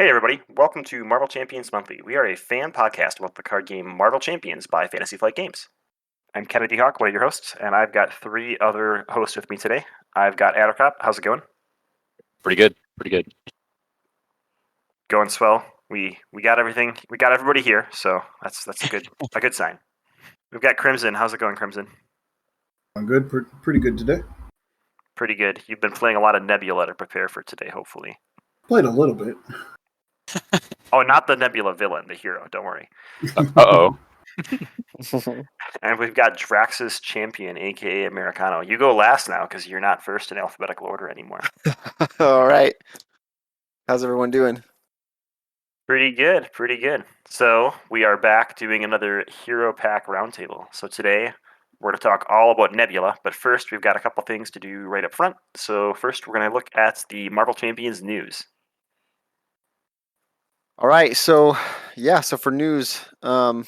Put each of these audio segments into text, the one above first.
Hey everybody, welcome to Marvel Champions Monthly. We are a fan podcast about the card game Marvel Champions by Fantasy Flight Games. I'm Kennedy Hawk, one of your hosts, and I've got three other hosts with me today. I've got Addercop. How's it going? Pretty good. Pretty good. Going swell. We got everything. We got everybody here, so that's a good sign. We've got Crimson. How's it going, Crimson? I'm good. Pretty good today. Pretty good. You've been playing a lot of Nebula to prepare for today, hopefully. Played a little bit. Oh, not the Nebula villain, the hero. Don't worry. Uh-oh. And we've got Drax's champion, aka Amerikano. You go last now because you're not first in alphabetical order anymore. All right. How's everyone doing? Pretty good, pretty good. So we are back doing another Hero Pack roundtable. So today we're going to talk all about Nebula, but first we've got a couple things to do right up front. So first we're going to look at the Marvel Champions news. All right. So for news, some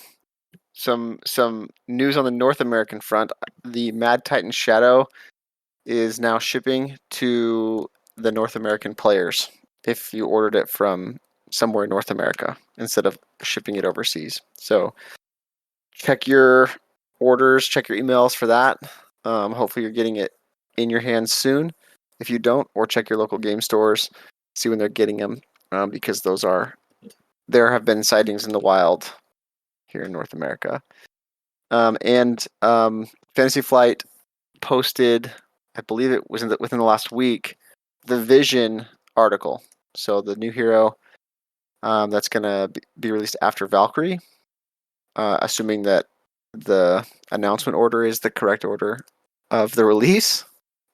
news on the North American front. The Mad Titan Shadow is now shipping to the North American players if you ordered it from somewhere in North America instead of shipping it overseas. So check your orders, check your emails for that. Hopefully you're getting it in your hands soon. If you don't, or check your local game stores, see when they're getting them, because there have been sightings in the wild here in North America. And Fantasy Flight posted, I believe it was within the last week, the Vision article. So the new hero that's going to be released after Valkyrie, assuming that the announcement order is the correct order of the release.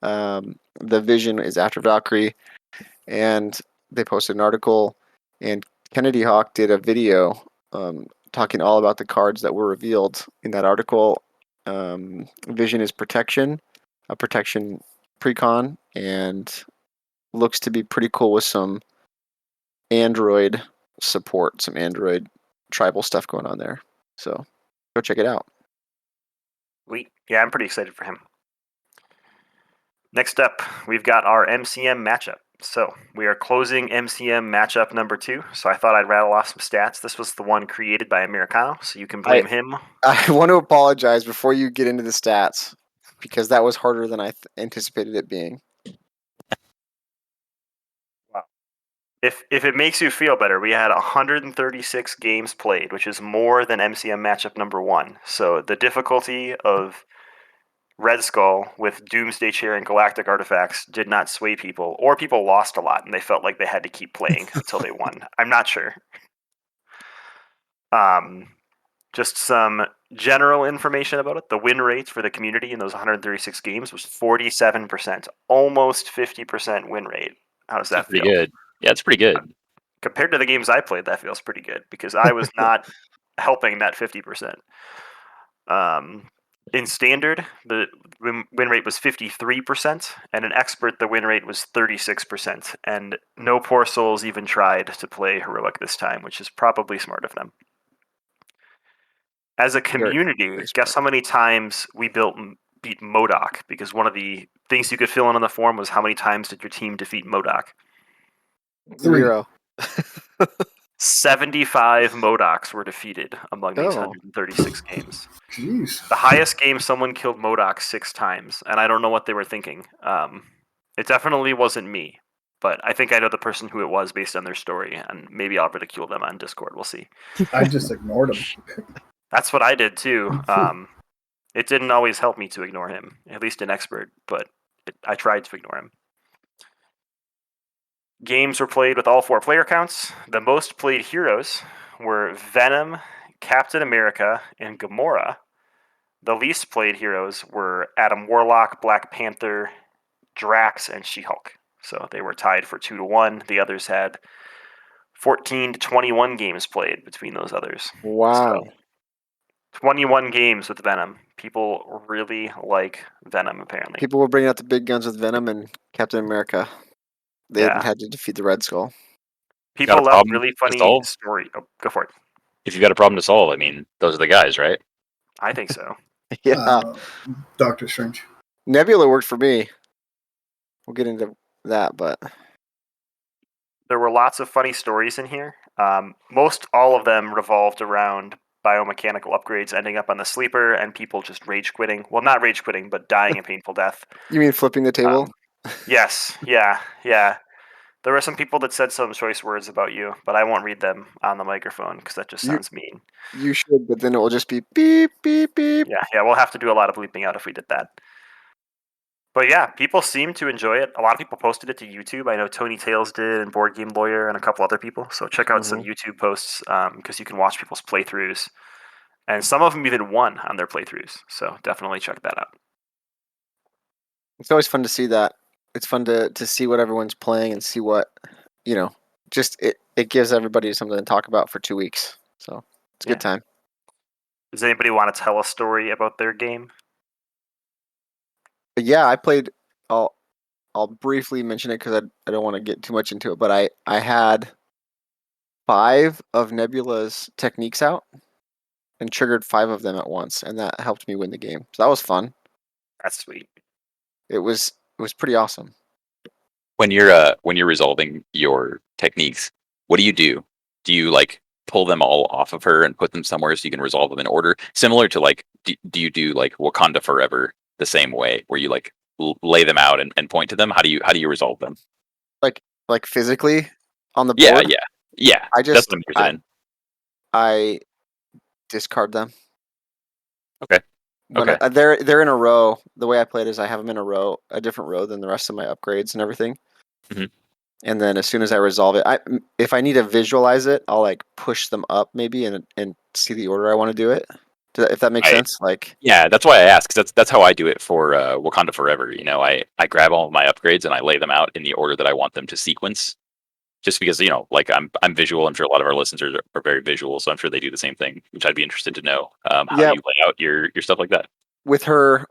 The Vision is after Valkyrie, and they posted an article, and Kennedy Hawk did a video talking all about the cards that were revealed in that article. Vision is protection, a protection precon, and looks to be pretty cool with some Android support, some Android tribal stuff going on there. So go check it out. Yeah, I'm pretty excited for him. Next up, we've got our MCM matchup. So we are closing MCM matchup number 2. So I thought I'd rattle off some stats. This was the one created by Amerikano, so you can blame him. I want to apologize before you get into the stats, because that was harder than I anticipated it being. Wow. If it makes you feel better, we had 136 games played, which is more than MCM matchup number 1. So the difficulty of Red Skull with Doomsday Chair and Galactic Artifacts did not sway people, or people lost a lot and they felt like they had to keep playing until they won. I'm not sure. Just some general information about it. The win rate for the community in those 136 games was 47%, almost 50% win rate. How does that feel? Pretty good. Yeah, it's pretty good. Compared to the games I played, that feels pretty good because I was not helping that 50%. In standard, the win rate was 53%, and in expert, the win rate was 36%. And no poor souls even tried to play heroic this time, which is probably smart of them. As a community, guess how many times we beat MODOK? Because one of the things you could fill in on the form was how many times did your team defeat MODOK? 0. 75 MODOKs were defeated among these 136 games. Jeez. The highest game, someone killed MODOK 6 times, and I don't know what they were thinking. It definitely wasn't me, but I think I know the person who it was based on their story, and maybe I'll ridicule them on Discord. We'll see. I just ignored him. That's what I did too. It didn't always help me to ignore him, at least in expert, but I tried to ignore him. Games were played with all 4 player counts. The most played heroes were Venom, Captain America, and Gamora. The least played heroes were Adam Warlock, Black Panther, Drax, and She-Hulk. So they were tied for 2-1. The others had 14 to 21 games played between those others. Wow. So, 21 games with Venom. People really like Venom, apparently. People were bringing out the big guns with Venom and Captain America. They had to defeat the Red Skull. People love really funny story. Oh, go for it. If you've got a problem to solve, I mean, those are the guys, right? I think so. Yeah. Doctor Strange. Nebula worked for me. We'll get into that, but there were lots of funny stories in here. Most all of them revolved around biomechanical upgrades ending up on the sleeper and people just rage quitting. Well, not rage quitting, but dying a painful death. You mean flipping the table? Yes, yeah. There were some people that said some choice words about you, but I won't read them on the microphone because that just You- sounds mean. You should, but then it will just be beep, beep, beep. Yeah, we'll have to do a lot of bleeping out if we did that. But yeah, people seem to enjoy it. A lot of people posted it to YouTube. I know Tony Tales did, and Board Game Lawyer, and a couple other people. So check out some YouTube posts because you can watch people's playthroughs, and some of them even won on their playthroughs. So definitely check that out. It's always fun to see that. It's fun to see what everyone's playing and see what, just it gives everybody something to talk about for 2 weeks. So it's a good time. Does anybody want to tell a story about their game? But yeah, I played. I'll briefly mention it because I don't want to get too much into it. But I had 5 of Nebula's techniques out and triggered 5 of them at once, and that helped me win the game. So that was fun. That's sweet. It was pretty awesome. When you're resolving your techniques, what do you do? Do you like pull them all off of her and put them somewhere so you can resolve them in order? Similar to like, do you do like Wakanda Forever the same way, where you like lay them out and point to them? How do you resolve them? Like physically on the Yeah, board. yeah. I That's just what I'm interested in. I discard them. Okay. When they're in a row. The way I play it is I have them in a different row than the rest of my upgrades and everything. Mhm. And then as soon as I resolve it, if I need to visualize it, I'll like push them up maybe and see the order I want to do it. If that makes Right. sense, like Yeah, that's why I asked, because that's how I do it for Wakanda Forever. I grab all of my upgrades and I lay them out in the order that I want them to sequence. Just because like I'm visual. I'm sure a lot of our listeners are very visual, so I'm sure they do the same thing. Which I'd be interested to know. How do Yeah. you lay out your stuff like that? with her,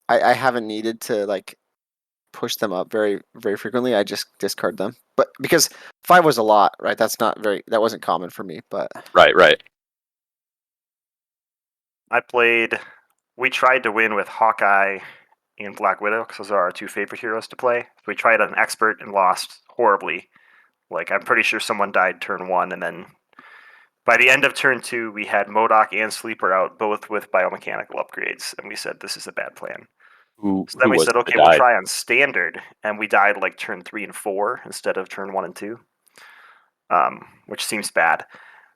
I haven't needed to like push them up very very frequently. I just discard them, but because 5 was a lot, right? That wasn't common for me, but Right. We tried to win with Hawkeye and Black Widow because those are our 2 favorite heroes to play. We tried on expert and lost horribly. Like, I'm pretty sure someone died turn 1, and then by the end of turn 2, we had MODOK and Sleeper out, both with biomechanical upgrades, and we said, this is a bad plan. Who So then we was said, it okay, that we'll died? try on standard, and we died like turn 3 and 4 instead of turn 1 and 2, which seems bad.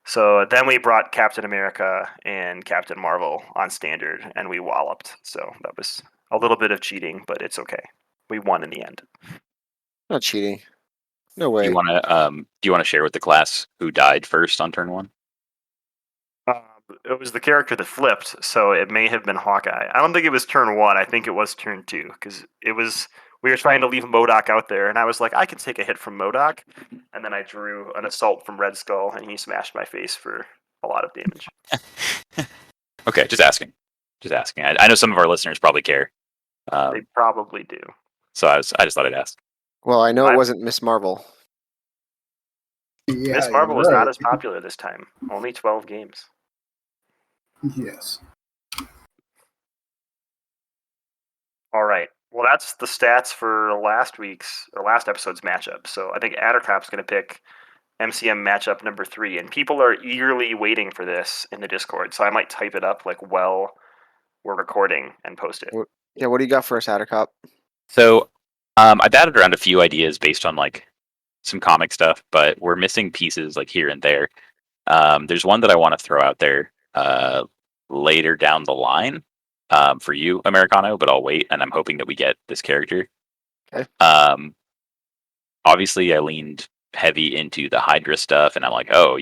So then we brought Captain America and Captain Marvel on standard, and we walloped. So that was a little bit of cheating, but it's okay. We won in the end. not cheating. No Do way. you want to share with the class who died first on turn 1? It was the character that flipped, so it may have been Hawkeye. I don't think it was turn 1. I think it was turn 2 because we were trying to leave MODOK out there, and I was like, I can take a hit from MODOK, and then I drew an assault from Red Skull, and he smashed my face for a lot of damage. Okay, just asking. I know some of our listeners probably care, They probably do. so I just thought I'd ask. Well, I know it wasn't Miss Marvel. Yeah, Miss Marvel you're was not right. as popular this time. Only 12 games. Yes. All right. Well, that's the stats for last episode's matchup. So I think Addercop's going to pick MCM matchup number 3, and people are eagerly waiting for this in the Discord. So I might type it up like while we're recording and post it. Yeah, what do you got for us, Addercop? So I batted around a few ideas based on like some comic stuff, but we're missing pieces like here and there. There's one that I want to throw out there later down the line for you, Amerikano, but I'll wait, and I'm hoping that we get this character. Okay. Obviously, I leaned heavy into the Hydra stuff, and I'm like, oh,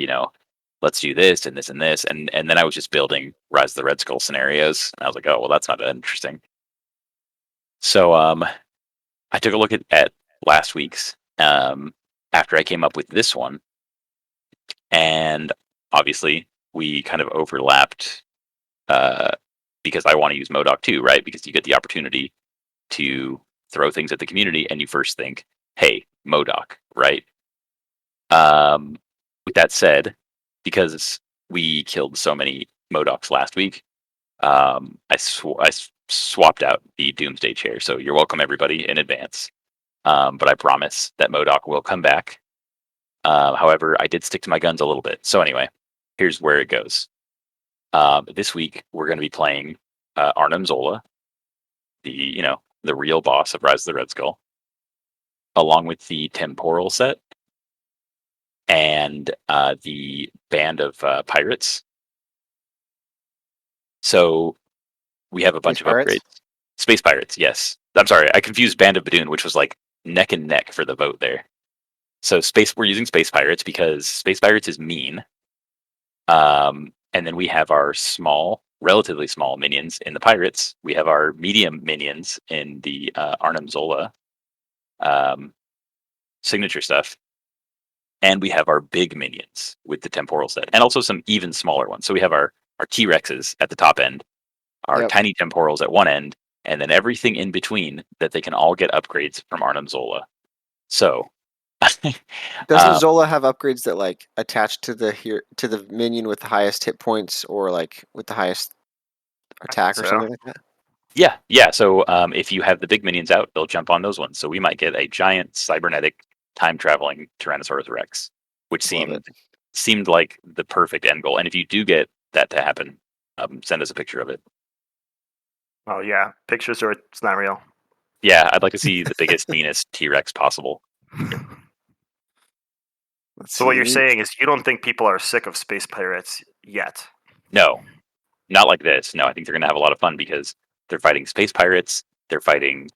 let's do this and this and this, and then I was just building Rise of the Red Skull scenarios, and I was like, oh, well, that's not that interesting. So I took a look at last week's after I came up with this one, and obviously we kind of overlapped because I want to use MODOK too, right? Because you get the opportunity to throw things at the community, and you first think, hey, MODOK, right? With that said, because we killed so many MODOKs last week, I swapped out the Doomsday chair. So you're welcome, everybody, in advance. but I promise that MODOK will come back. However, I did stick to my guns a little bit. So anyway, here's where it goes. This week we're going to be playing Arnim Zola, the real boss of Rise of the Red Skull, along with the Temporal set and the Band of Pirates. So we have a bunch of Pirates? upgrades. Space Pirates, yes. I'm sorry, I confused Band of Badoon, which was like neck and neck for the vote there. So we're using Space Pirates because Space Pirates is mean. And then we have our relatively small minions in the Pirates. We have our medium minions in the Arnim Zola signature stuff. And we have our big minions with the Temporal set, and also some even smaller ones. So we have our T-Rexes at the top end, our tiny Temporals at one end, and then everything in between that they can all get upgrades from Arnim Zola. So Doesn't Zola have upgrades that like attach to the minion with the highest hit points or like with the highest attack or something like that? Yeah. So if you have the big minions out, they'll jump on those ones. So we might get a giant cybernetic time traveling Tyrannosaurus Rex, which seemed like the perfect end goal. And if you do get that to happen, send us a picture of it. Oh yeah, pictures or it's not real. Yeah, I'd like to see the biggest, meanest T-Rex possible. So what you're saying is you don't think people are sick of space pirates yet? No, not like this. No, I think they're going to have a lot of fun because they're fighting space pirates. They're fighting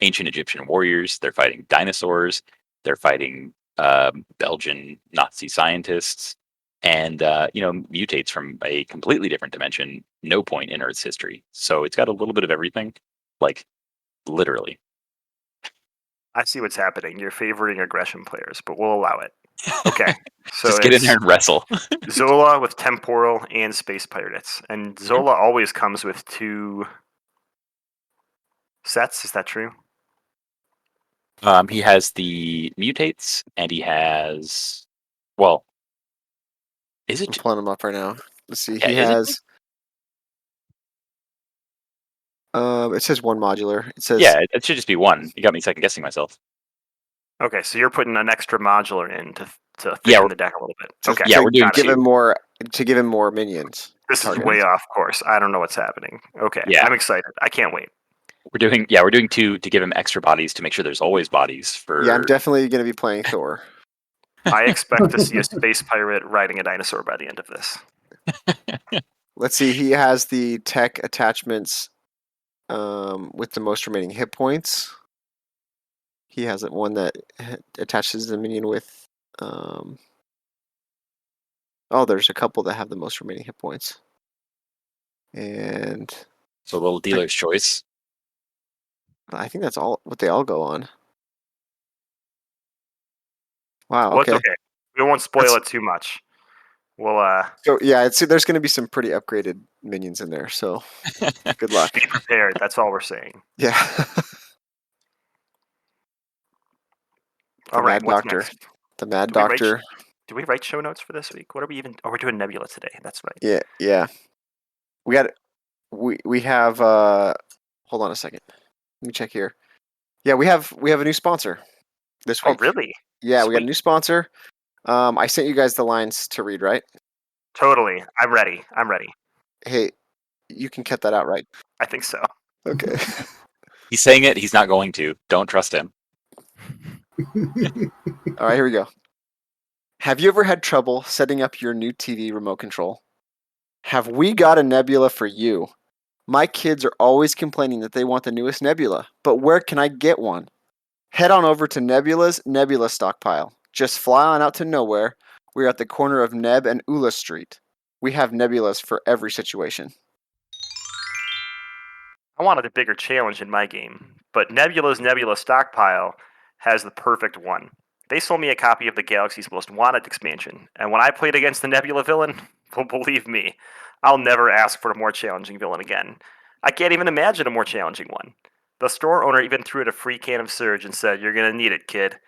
ancient Egyptian warriors. They're fighting dinosaurs. They're fighting Belgian Nazi scientists, and mutates from a completely different dimension, no point in Earth's history. So it's got a little bit of everything, like literally. I see what's happening. You're favoring aggression players, but we'll allow it. Okay, so Just get in there and wrestle. Zola with Temporal and Space Pirates, and Zola always comes with 2 sets. Is that true? He has the mutates, and he has, well, is it? I'm pulling them up right now. Let's see. Yeah, he has. It says 1 modular. It says it should just be 1. You got me second guessing myself. Okay, so you're putting an extra modular in to thicken the deck a little bit. Okay, we're doing give him more minions. This is way off course. I don't know what's happening. Okay, I'm excited. I can't wait. We're doing 2 to give him extra bodies to make sure there's always bodies for. Yeah, I'm definitely going to be playing Thor. I expect to see a space pirate riding a dinosaur by the end of this. Let's see. He has the tech attachments with the most remaining hit points. He has one that attaches the minion with. There's a couple that have the most remaining hit points. And so a little dealer's choice. I think that's all what they all go on. Wow. Well, it's okay. We won't spoil it too much. We'll So yeah, there's going to be some pretty upgraded minions in there. So good luck. Be prepared. That's all we're saying. Yeah. All right. What's Doctor. next? The Mad Doctor. Do we write show notes for this week? What are we even? Oh, we're doing Nebula today. That's right. Yeah. We have. Hold on a second. Let me check here. Yeah, we have a new sponsor this week. Oh, really? Yeah, Sweet. We got a new sponsor. I sent you guys the lines to read, right? Totally. I'm ready. Hey, you can cut that out, right? I think so. Okay. He's saying it. He's not going to. Don't trust him. All right, here we go. Have you ever had trouble setting up your new TV remote control? Have we got a Nebula for you? My kids are always complaining that they want the newest Nebula, but where can I get one? Head on over to Nebula's Nebula stockpile. Just fly on out to nowhere. We're at the corner of Neb and Ula Street. We have Nebulas for every situation. I wanted a bigger challenge in my game, but Nebula's Nebula stockpile has the perfect one. They sold me a copy of the Galaxy's Most Wanted expansion, and when I played against the Nebula villain, believe me, I'll never ask for a more challenging villain again. I can't even imagine a more challenging one. The store owner even threw it a free can of Surge and said, "You're gonna need it, kid."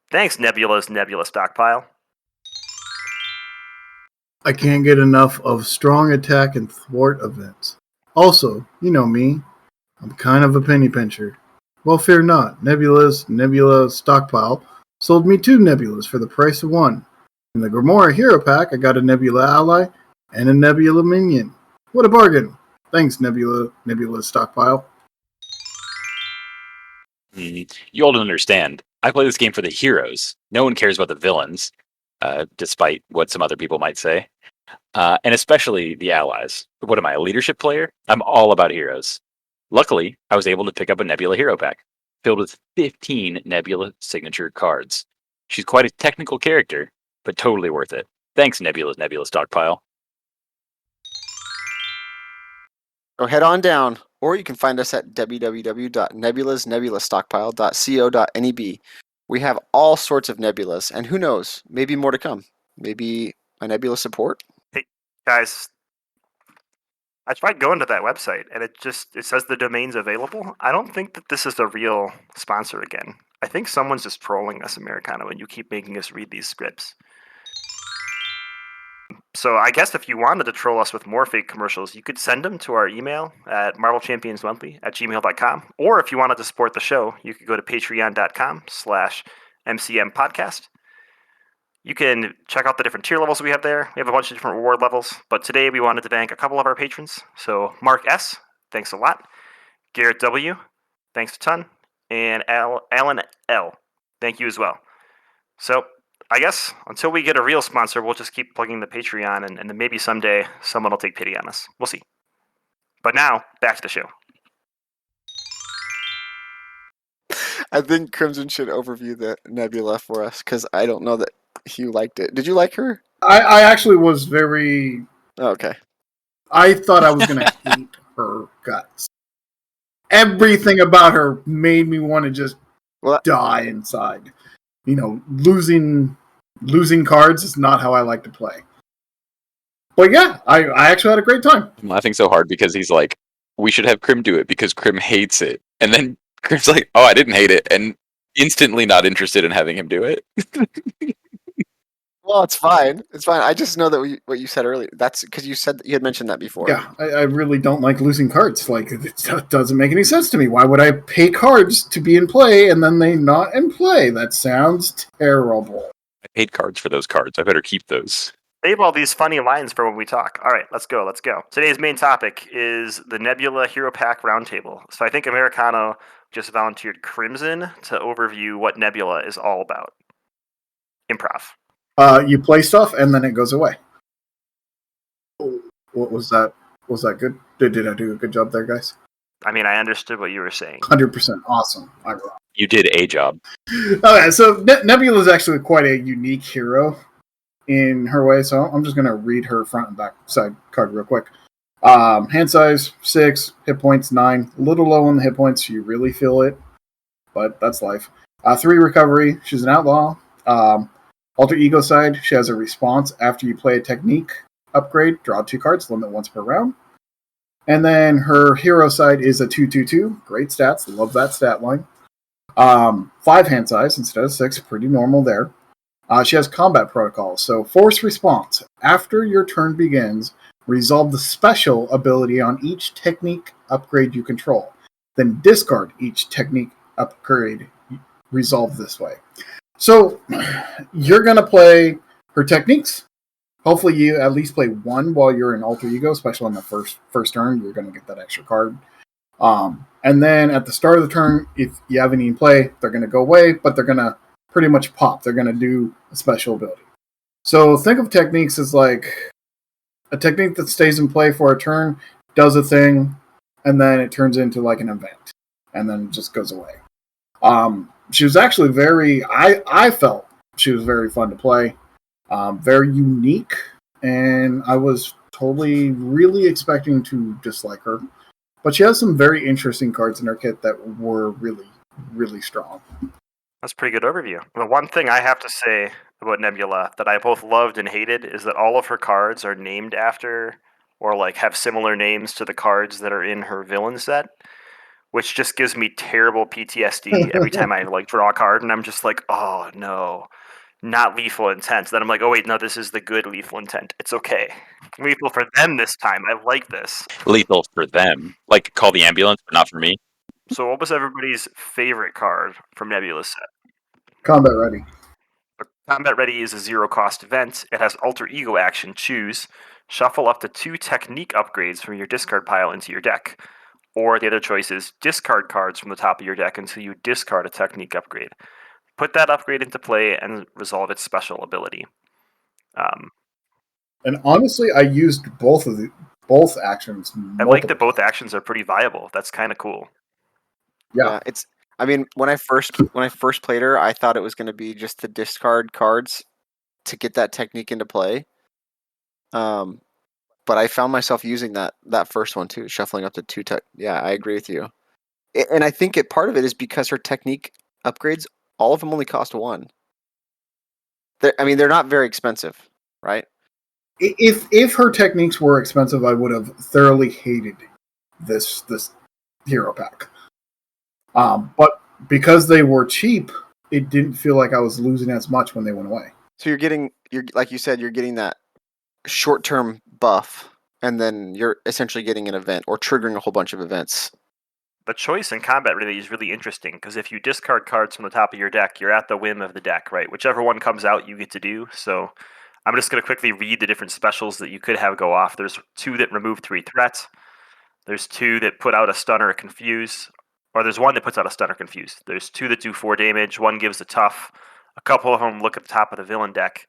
Thanks, Nebula's Nebula stockpile. I can't get enough of strong attack and thwart events. Also, you know me, I'm kind of a penny pincher. Well, fear not. Nebula stockpile sold me 2 Nebulas for the price of 1. In the Gamora Hero Pack, I got a Nebula ally and a Nebula minion. What a bargain! Thanks, Nebula stockpile. You all don't understand. I play this game for the heroes. No one cares about the villains, despite what some other people might say. And especially the allies. What am I, a leadership player? I'm all about heroes. Luckily, I was able to pick up a Nebula Hero Pack filled with 15 Nebula signature cards. She's quite a technical character, but totally worth it. Thanks, Nebula Stockpile. So head on down, or you can find us at www.nebulasnebulastockpile.co.neb. We have all sorts of nebulas, and who knows, maybe more to come. Maybe a nebula support. Hey, guys, I tried going to that website and it says the domain's available. I don't think that this is a real sponsor again. I think someone's just trolling us, Amerikano, and you keep making us read these scripts. So I guess if you wanted to troll us with more fake commercials, you could send them to our email at marvelchampionsmonthly@gmail.com. Or if you wanted to support the show, you could go to patreon.com/MCM podcast. You can check out the different tier levels we have there. We have a bunch of different reward levels, but today we wanted to thank a couple of our patrons. So Mark S., thanks a lot. Garrett W., thanks a ton. And Alan L., thank you as well. So I guess until we get a real sponsor, we'll just keep plugging the Patreon, and then maybe someday someone will take pity on us. We'll see. But now, back to the show. I think Crimson should overview the nebula for us, because I don't know that you liked it. Did you like her? I actually was very. Oh, okay. I thought I was going to hate her guts. Everything about her made me want to just die inside. You know, losing cards is not how I like to play. But yeah, I actually had a great time. I'm laughing so hard because he's like, we should have Crim do it because Crim hates it. And then Crim's like, oh, I didn't hate it. And instantly not interested in having him do it. Well, it's fine. It's fine. I just know that what you said earlier. That's because you had mentioned that before. Yeah, I really don't like losing cards. Like, it doesn't make any sense to me. Why would I pay cards to be in play and then they not in play? That sounds terrible. I paid cards for those cards. I better keep those. Save all these funny lines for when we talk. All right, let's go. Today's main topic is the Nebula Hero Pack Roundtable. So I think Amerikano just volunteered Crimson to overview what Nebula is all about. Improv. You play stuff and then it goes away. What was that? Was that good? Did I do a good job there, guys? I mean, I understood what you were saying. 100% awesome. You did a job. Okay, so Nebula is actually quite a unique hero in her way, so I'm just going to read her front and back side card real quick. Hand size 6, hit points 9. A little low on the hit points, you really feel it, but that's life. 3 recovery, she's an outlaw. Alter ego side, she has a response after you play a technique upgrade, draw 2 cards, limit once per round. And then her hero side is a 2/2/2, great stats, love that stat line. 5 hand size instead of 6, pretty normal there. She has combat protocol, so force response. After your turn begins, resolve the special ability on each technique upgrade you control. Then discard each technique upgrade resolved this way. So, you're going to play her techniques. Hopefully you at least play 1 while you're in Alter Ego, especially on the first turn. You're going to get that extra card. And then at the start of the turn, if you have any in play, they're going to go away, but they're going to pretty much pop. They're going to do a special ability. So think of techniques as like a technique that stays in play for a turn, does a thing, and then it turns into like an event, and then it just goes away. She was actually I felt she was very fun to play, very unique, and I was totally really expecting to dislike her. But she has some very interesting cards in her kit that were really, really strong. That's a pretty good overview. The one thing I have to say about Nebula that I both loved and hated is that all of her cards are named after or like have similar names to the cards that are in her villain set, which just gives me terrible PTSD every time I like draw a card and I'm just like, oh no, not lethal intent. Then I'm like, oh wait, no, this is the good lethal intent. It's okay. Lethal for them this time. I like this. Lethal for them. Like, call the ambulance, but not for me. So, what was everybody's favorite card from Nebula's set? Combat ready. Combat Ready is a zero-cost event. It has alter ego action. Choose. Shuffle up to 2 technique upgrades from your discard pile into your deck. Or the other choice is discard cards from the top of your deck until you discard a technique upgrade. Put that upgrade into play and resolve its special ability. And honestly, I used both actions. I like that both times. actions are pretty viable. That's kind of cool. Yeah. It's. I mean, when I first played her, I thought it was going to be just to discard cards to get that technique into play. But I found myself using that first one too, shuffling up to 2 tech. Yeah, I agree with you. And I think part of it is because her technique upgrades, all of them only cost 1. They're not very expensive, right? If her techniques were expensive, I would have thoroughly hated this hero pack. But because they were cheap, it didn't feel like I was losing as much when they went away. So you're like you said, you're getting that short-term buff, and then you're essentially getting an event or triggering a whole bunch of events. The choice in combat really is really interesting because if you discard cards from the top of your deck, you're at the whim of the deck, right? Whichever one comes out, you get to do. So I'm just going to quickly read the different specials that you could have go off. There's 2 that remove 3 threats. There's 2 that put out a stun or a confuse. Or there's 1 that puts out a stun or confuse. There's 2 that do 4 damage. 1 gives a tough. A couple of them look at the top of the villain deck.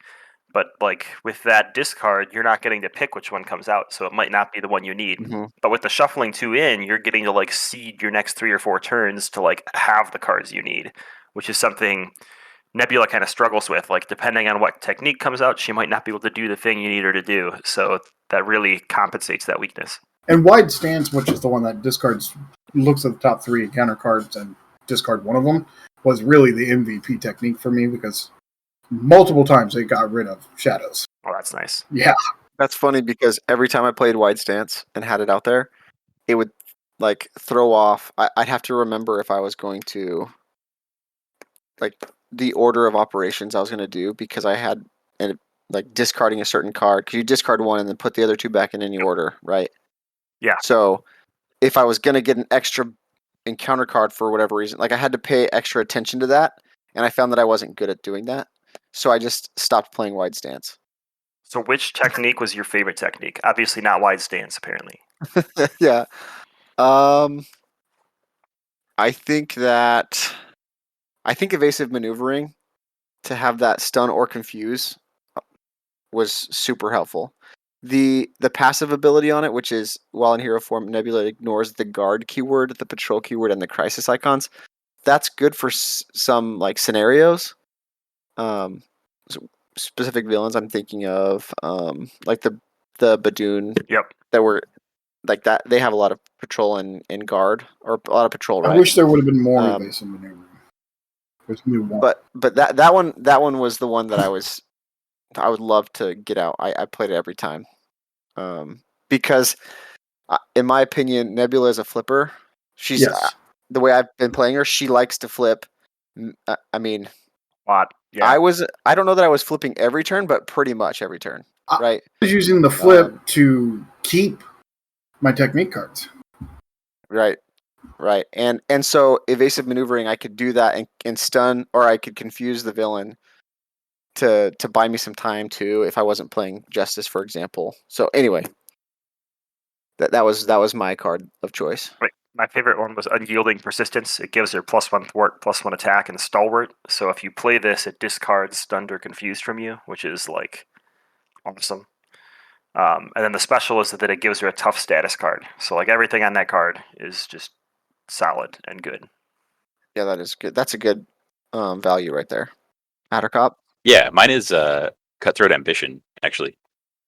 But like with that discard, you're not getting to pick which one comes out, so it might not be the one you need. Mm-hmm. But with the shuffling 2 in, you're getting to like seed your next 3 or 4 turns to like have the cards you need, which is something Nebula kind of struggles with. Like depending on what technique comes out, she might not be able to do the thing you need her to do. So that really compensates that weakness. And wide stance, which is the one that discards, looks at the top 3 encounter cards and discard one of them, was really the MVP technique for me because multiple times they got rid of shadows. Oh, that's nice. Yeah. That's funny because every time I played wide stance and had it out there, it would like throw off. I'd have to remember if I was going to like the order of operations I was going to do because I had like discarding a certain card because you discard one and then put the other 2 back in any order, right? Yeah. So if I was going to get an extra encounter card for whatever reason, like I had to pay extra attention to that, and I found that I wasn't good at doing that, so I just stopped playing wide stance. So which technique was your favorite technique? Obviously not wide stance, apparently. Yeah. I think evasive maneuvering to have that stun or confuse was super helpful. The passive ability on it, which is while in hero form, Nebula ignores the guard keyword, the patrol keyword, and the crisis icons. That's good for some like scenarios. Specific villains I'm thinking of, like the Badoon. Yep. That were like that. They have a lot of patrol and guard, or a lot of patrol. Right. I wish there would have been more evasive maneuvering. There's new one. But that one was the one that I would love to get out. I played it every time, because in my opinion, Nebula is a flipper. She's the way I've been playing her. She likes to flip. I mean, yeah. I don't know that I was flipping every turn, but pretty much every turn. Right. I was using the flip to keep my technique cards. Right. Right. And so evasive maneuvering, I could do that and stun, or I could confuse the villain to buy me some time too if I wasn't playing Justice, for example. So anyway, that was my card of choice. Right. My favorite one was Unyielding Persistence. It gives her +1 thwart, +1 attack, and stalwart. So if you play this, it discards stunned or confused from you, which is like awesome. And then the special is that it gives her a tough status card. So like everything on that card is just solid and good. Yeah, that is good. That's a good value right there. Addercop? Yeah, mine is Cutthroat Ambition, actually.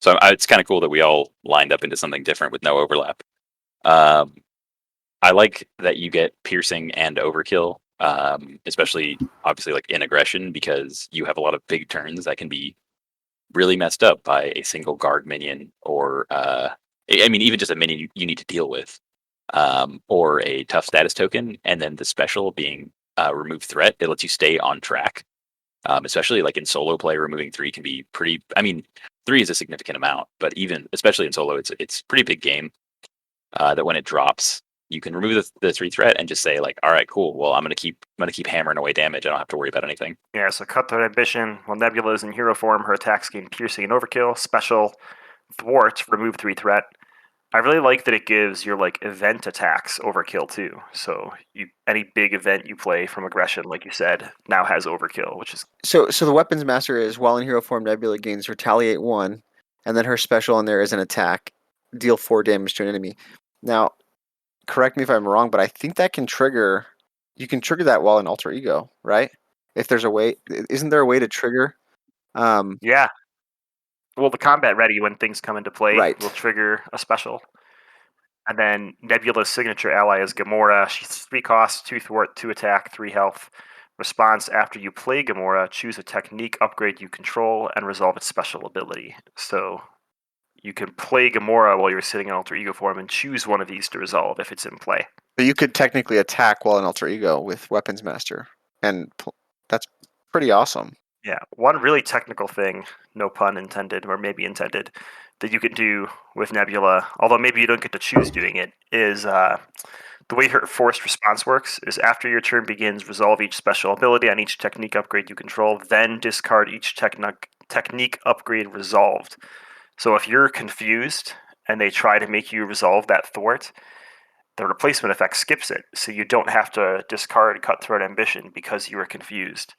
So it's kind of cool that we all lined up into something different with no overlap. I like that you get piercing and overkill, especially obviously like in aggression, because you have a lot of big turns that can be really messed up by a single guard minion, or I mean even just a minion you need to deal with, or a tough status token, and then the special being remove threat. It lets you stay on track, especially like in solo play. Removing 3 can be pretty. I mean, 3 is a significant amount, but even especially in solo, it's pretty big game. That when it drops, you can remove the 3 threat and just say like, all right, cool. Well, I'm gonna keep hammering away damage. I don't have to worry about anything. Yeah, so Cutthroat Ambition, while Nebula is in hero form, her attacks gain piercing and overkill. Special Thwart, remove 3 threat. I really like that it gives your like event attacks overkill too. So any big event you play from aggression, like you said, now has overkill, which is So the weapons master is while in hero form, Nebula gains retaliate 1, and then her special in there is an attack, deal 4 damage to an enemy. Now, correct me if I'm wrong, but I think that can trigger. You can trigger that while in alter ego, right? If there's a way, isn't there a way to trigger? yeah. Well, the combat ready when things come into play Right. will trigger a special. And then Nebula's signature ally is Gamora. She's 3 costs, 2 thwart, 2 attack, 3 health. Response after you play Gamora, choose a technique upgrade you control and resolve its special ability. So you can play Gamora while you're sitting in alter ego form and choose one of these to resolve if it's in play. But you could technically attack while in alter ego with weapons master, and that's pretty awesome. Yeah, one really technical thing, no pun intended, or maybe intended, that you can do with Nebula, although maybe you don't get to choose doing it, is the way her forced response works is after your turn begins, resolve each special ability on each technique upgrade you control, then discard each technique upgrade resolved. So if you're confused and they try to make you resolve that thwart, the replacement effect skips it, so you don't have to discard Cutthroat Ambition because you were confused.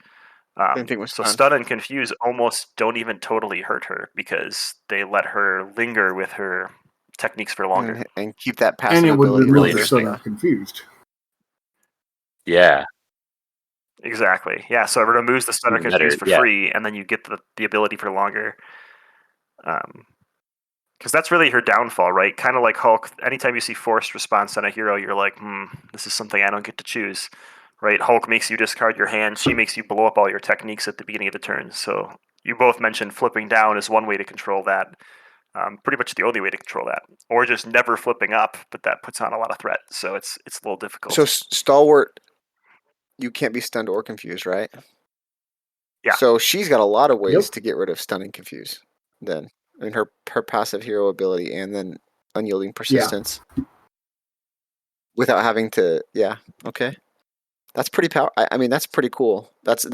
Same thing with So stun. stun and confuse almost don't even totally hurt her because they let her linger with her techniques for longer. And keep that passive And it would ability remove really the longer. interesting. stun confused. Yeah. Exactly. Yeah. So it removes the stun or Even confuse better, for yeah. free, and then you get the ability for longer. Because that's really her downfall, right? Kind of like Hulk. Anytime you see forced response on a hero, you're like, this is something I don't get to choose, right? Hulk makes you discard your hand. She makes you blow up all your techniques at the beginning of the turn. So you both mentioned flipping down is one way to control that. Pretty much the only way to control that, or just never flipping up, but that puts on a lot of threat, so it's a little difficult. So stalwart, you can't be stunned or confused, right? Yeah. So she's got a lot of ways Yep. to get rid of stun and confuse. Then, I mean, her passive hero ability, and then unyielding persistence, without having to. Yeah. Okay. That's pretty I mean, that's pretty cool. That's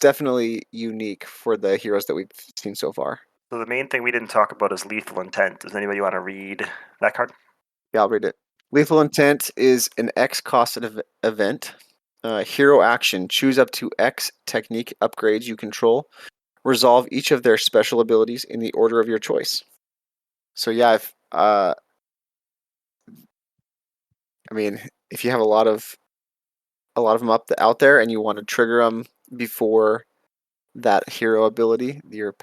definitely unique for the heroes that we've seen so far. So the main thing we didn't talk about is lethal intent. Does anybody want to read that card? Yeah, I'll read it. Lethal intent is an X costed event. Hero action: choose up to X technique upgrades you control. Resolve each of their special abilities in the order of your choice. So yeah, if I mean, if you have a lot of them out there, and you want to trigger them before that hero ability, your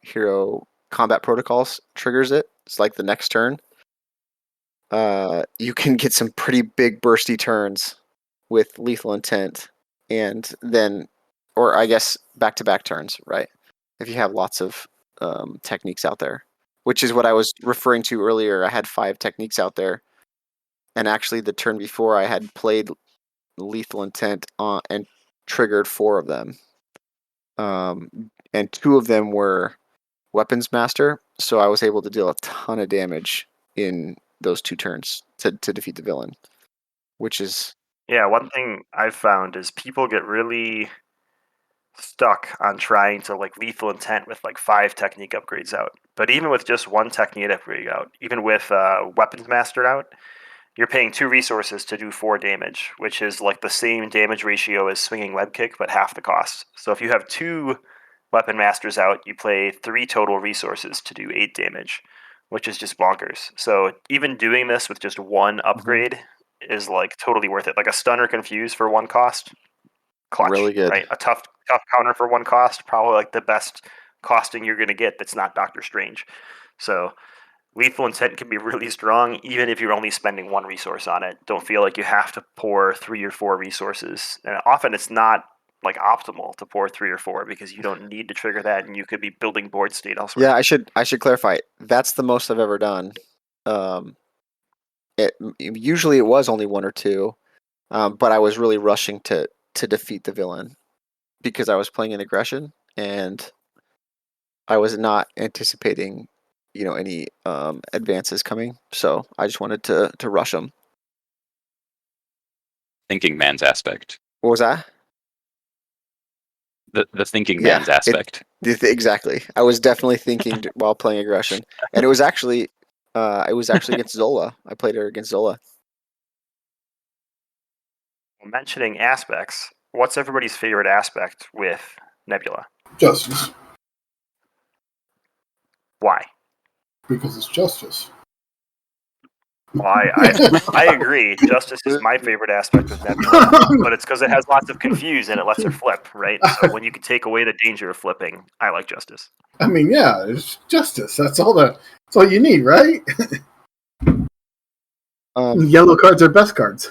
hero combat protocols triggers it. It's like the next turn. You can get some pretty big bursty turns with lethal intent, and then, or I guess back-to-back turns, right? If you have lots of techniques out there, which is what I was referring to earlier. I had 5 techniques out there, and actually the turn before I had played lethal intent and triggered 4 of them, and 2 of them were weapons master, so I was able to deal a ton of damage in those 2 turns to defeat the villain, which is Yeah, one thing I've found is people get really stuck on trying to like lethal intent with like 5 technique upgrades out. But even with just 1 technique upgrade out, even with weapons master out, you're paying 2 resources to do 4 damage, which is like the same damage ratio as swinging web kick, but half the cost. So if you have 2 weapon masters out, you play 3 total resources to do 8 damage, which is just bonkers. So even doing this with just 1 upgrade is like totally worth it. Like a stunner confuse for 1 cost, clutch, really good. right? A tough counter for 1 cost, probably like the best costing you're going to get that's not Doctor Strange. So lethal intent can be really strong even if you're only spending 1 resource on it. Don't feel like you have to pour 3 or 4 resources. And often it's not like optimal to pour 3 or 4 because you don't need to trigger that and you could be building board state elsewhere. Yeah, I should clarify. That's the most I've ever done. Usually it was only 1 or 2, but I was really rushing to defeat the villain because I was playing in aggression, and I was not anticipating, any advances coming. So I just wanted to rush them. thinking man's aspect. What was that? The thinking Yeah, man's aspect. Exactly. I was definitely thinking while playing aggression, and it was actually against Zola. I played her against Zola. Mentioning aspects, what's everybody's favorite aspect with Nebula? Justice. Why? Because it's justice. Well, I agree. Justice is my favorite aspect with Nebula, but it's because it has lots of confuse and it lets her flip, right? So when you can take away the danger of flipping, I like Justice. I mean, yeah, it's justice. That's all you need, right? Yellow cards are best cards.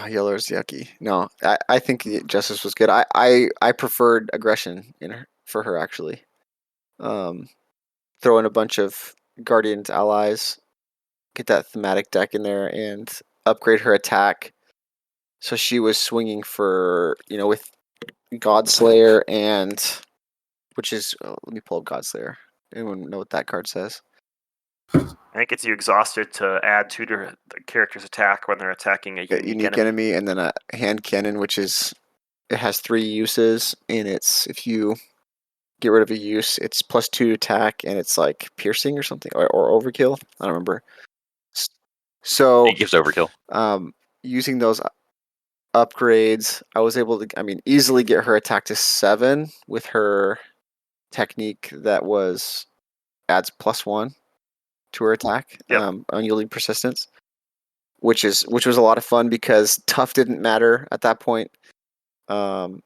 Yellow is yucky. No, I think Justice was good. I preferred aggression for her actually. Throw in a bunch of Guardians allies, get that thematic deck in there, and upgrade her attack. So she was swinging for with Godslayer and which is let me pull up Godslayer. Anyone know what that card says? I think it's you exhausted to add 2 to the character's attack when they're attacking a unique enemy, and then a hand cannon, which is it has 3 uses, and it's if you get rid of a use, it's +2 attack, and it's like piercing or something, or overkill. I don't remember. So It gives overkill. Using those upgrades, I was able to, easily get her attack to 7 with her technique that adds +1 to her attack, Yep. unyielding persistence, which was a lot of fun because tough didn't matter at that point. The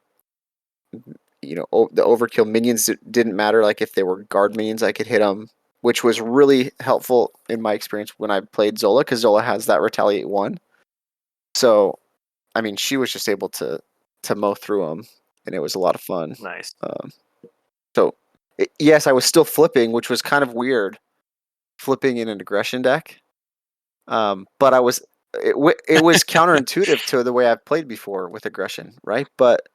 overkill minions didn't matter. Like if they were guard minions, I could hit them, which was really helpful in my experience when I played Zola, because Zola has that retaliate 1. So, she was just able to mow through them, and it was a lot of fun. Nice. Yes, I was still flipping, which was kind of weird, flipping in an aggression deck. But it was counterintuitive to the way I've played before with aggression, right? But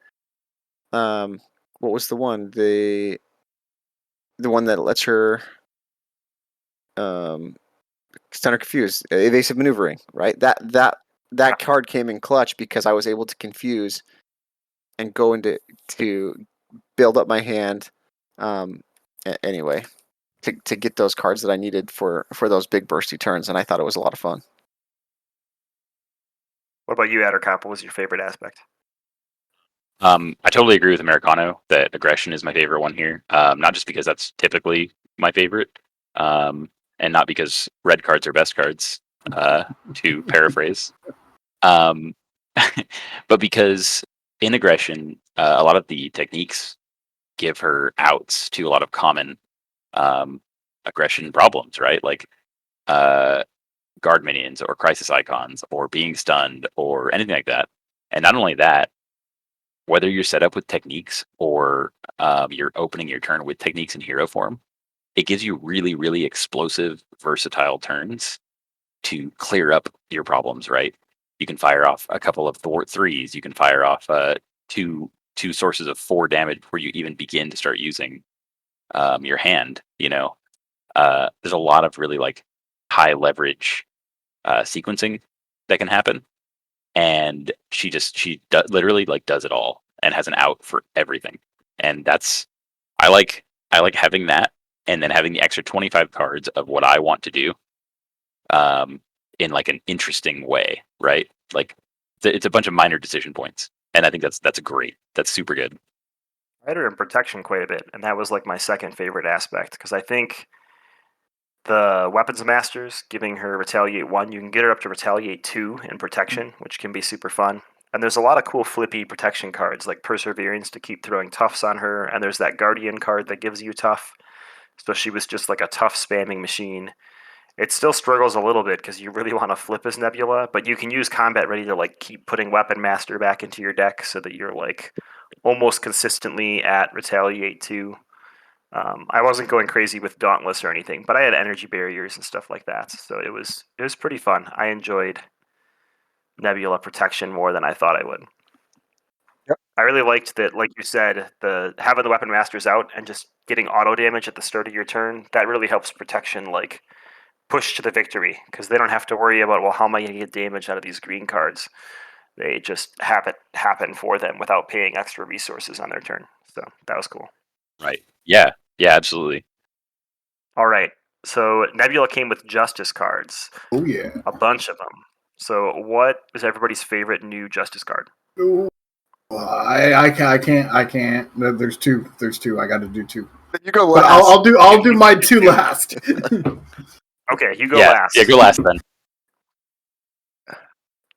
what was the one? The one that lets her stun or confuse, evasive maneuvering, right? That card came in clutch because I was able to confuse and go into to build up my hand. Anyway, to get those cards that I needed for those big bursty turns, and I thought it was a lot of fun. What about you, Addercop? What was your favorite aspect? I totally agree with Amerikano that aggression is my favorite one here. Not just because that's typically my favorite, and not because red cards are best cards, to paraphrase, but because in aggression, a lot of the techniques give her outs to a lot of common aggression problems, right? Like guard minions or crisis icons or being stunned or anything like that. And not only that, whether you're set up with techniques or you're opening your turn with techniques in hero form, it gives you really, really explosive, versatile turns to clear up your problems, right? You can fire off a couple of thwart 3s. You can fire off two sources of 4 damage before you even begin to start using your hand. There's a lot of really like high leverage sequencing that can happen, and she literally like does it all and has an out for everything. And I like having that, and then having the extra 25 cards of what I want to do in like an interesting way, right? Like it's a bunch of minor decision points, and I think that's great. That's super good. I had her in protection quite a bit, and that was like my second favorite aspect because I think the weapons masters giving her retaliate 1, you can get her up to retaliate 2 in protection, which can be super fun. And there's a lot of cool flippy protection cards like Perseverance to keep throwing toughs on her, and there's that Guardian card that gives you tough. So she was just like a tough spamming machine. It still struggles a little bit because you really want to flip as Nebula, but you can use Combat Ready to like keep putting Weapon Master back into your deck so that you're like almost consistently at retaliate 2. I wasn't going crazy with Dauntless or anything, but I had energy barriers and stuff like that, so it was pretty fun. I enjoyed Nebula protection more than I thought I would. Yep. I really liked that, like you said, the having the weapon masters out and just getting auto damage at the start of your turn. That really helps protection like push to the victory because they don't have to worry about, well, how am I going to get damage out of these green cards? They just have it happen for them without paying extra resources on their turn. So that was cool. Right. Yeah. Yeah. Absolutely. All right. So Nebula came with Justice cards, Oh yeah. a bunch of them. So what is everybody's favorite new Justice card? Ooh. I can't. There's two. I got to do two. You go But last. I'll do my two last. Okay, you go Yeah. last. Yeah. Go last then.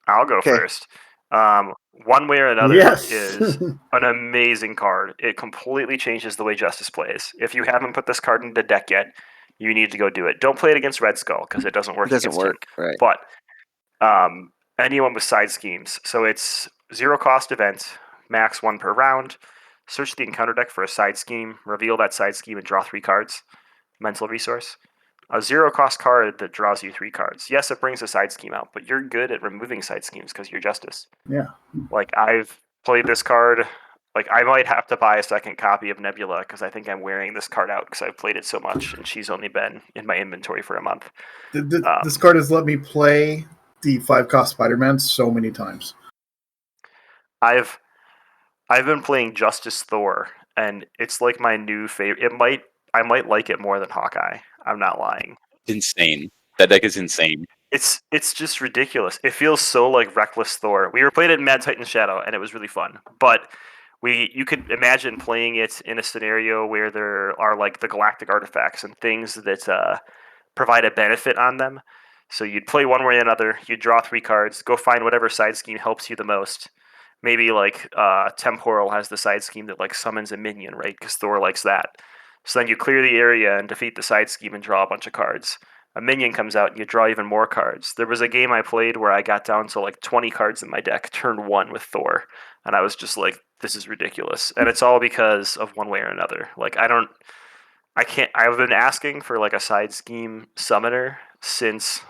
I'll go Okay. first. One way or another Yes. is an amazing card. It completely changes the way Justice plays. If you haven't put this card in the deck yet, you need to go do it. Don't play it against Red Skull because it doesn't work It doesn't against work, him. right? But anyone with side schemes. So it's 0 cost event, max 1 per round. Search the encounter deck for a side scheme, reveal that side scheme, and draw 3 cards. Mental resource. A 0 cost card that draws you 3 cards. Yes, it brings a side scheme out, but you're good at removing side schemes because you're Justice. Yeah. Like, I've played this card. Like, I might have to buy a second copy of Nebula because I think I'm wearing this card out because I've played it so much, and she's only been in my inventory for a month. This card has let me play the 5-cost Spider-Man so many times. I've been playing Justice Thor, and it's like my new favorite. I might like it more than Hawkeye. I'm not lying. Insane. That deck is insane. It's just ridiculous. It feels so like Reckless Thor. We were playing it in Mad Titan Shadow, and it was really fun. But you could imagine playing it in a scenario where there are like the galactic artifacts and things that provide a benefit on them. So you'd play one way or another. You'd draw 3 cards. Go find whatever side scheme helps you the most. Maybe like Temporal has the side scheme that like summons a minion, right? Because Thor likes that. So then you clear the area and defeat the side scheme and draw a bunch of cards. A minion comes out and you draw even more cards. There was a game I played where I got down to like 20 cards in my deck, turn 1 with Thor, and I was just like, this is ridiculous. And it's all because of one way or another. Like I've been asking for like a side scheme summoner since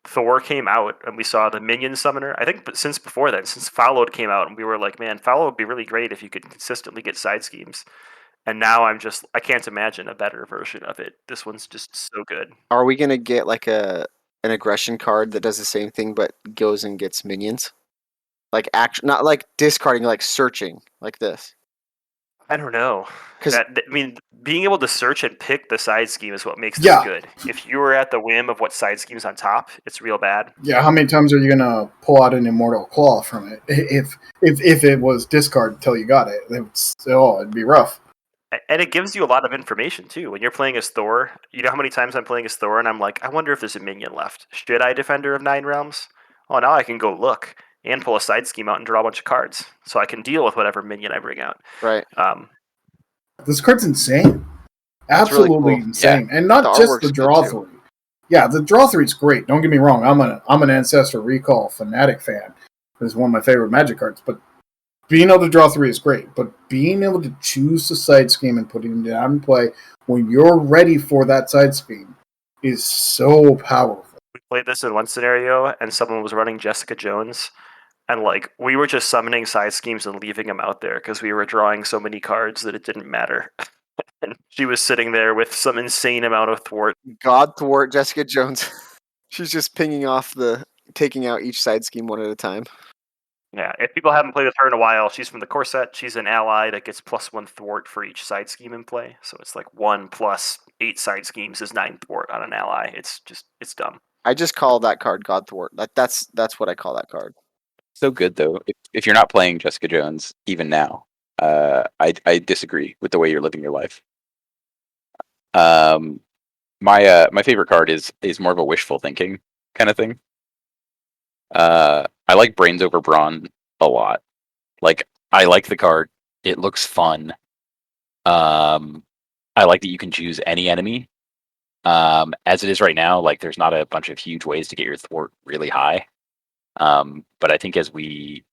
Thor came out and we saw the minion summoner. I think since before then, since Followed came out, and we were like, man, Followed would be really great if you could consistently get side schemes. And now I can't imagine a better version of it. This one's just so good. Are we gonna get like an aggression card that does the same thing but goes and gets minions? Like not like discarding, like searching, like this. I don't know. 'Cause- Being able to search and pick the side scheme is what makes this Yeah. good. If you were at the whim of what side scheme's on top, it's real bad. Yeah, how many times are you gonna pull out an Immortal Claw from it? If it was discard until you got it, it'd be rough. And it gives you a lot of information too. When you're playing as Thor, you know how many times I'm playing as Thor and I'm like, I wonder if there's a minion left. Should I Defender of 9 Realms? Oh, now I can go look and pull a side scheme out and draw a bunch of cards, so I can deal with whatever minion I bring out. Right. This card's insane. It's really Absolutely cool. insane. And The not just artwork's the good, draw too. 3. Yeah, the draw 3 is great. Don't get me wrong. I'm an Ancestor Recall fanatic fan. It's one of my favorite Magic cards. But being able to draw 3 is great. But being able to choose the side scheme and putting it down and play when you're ready for that side scheme is so powerful. We played this in one scenario, and someone was running Jessica Jones, and like we were just summoning side schemes and leaving them out there because we were drawing so many cards that it didn't matter. And she was sitting there with some insane amount of thwart. God thwart Jessica Jones. She's just taking out each side scheme one at a time. Yeah, if people haven't played with her in a while, she's from the core set. She's an ally that gets +1 thwart for each side scheme in play. So it's like 1 plus 8 side schemes is 9 thwart on an ally. It's dumb. I just call that card God thwart. That's what I call that card. So good though. If you're not playing Jessica Jones even now, I disagree with the way you're living your life. My favorite card is more of a wishful thinking kind of thing. I like Brains over Brawn a lot. Like I like the card. It looks fun. I like that you can choose any enemy. As it is right now, like there's not a bunch of huge ways to get your thwart really high. But I think as we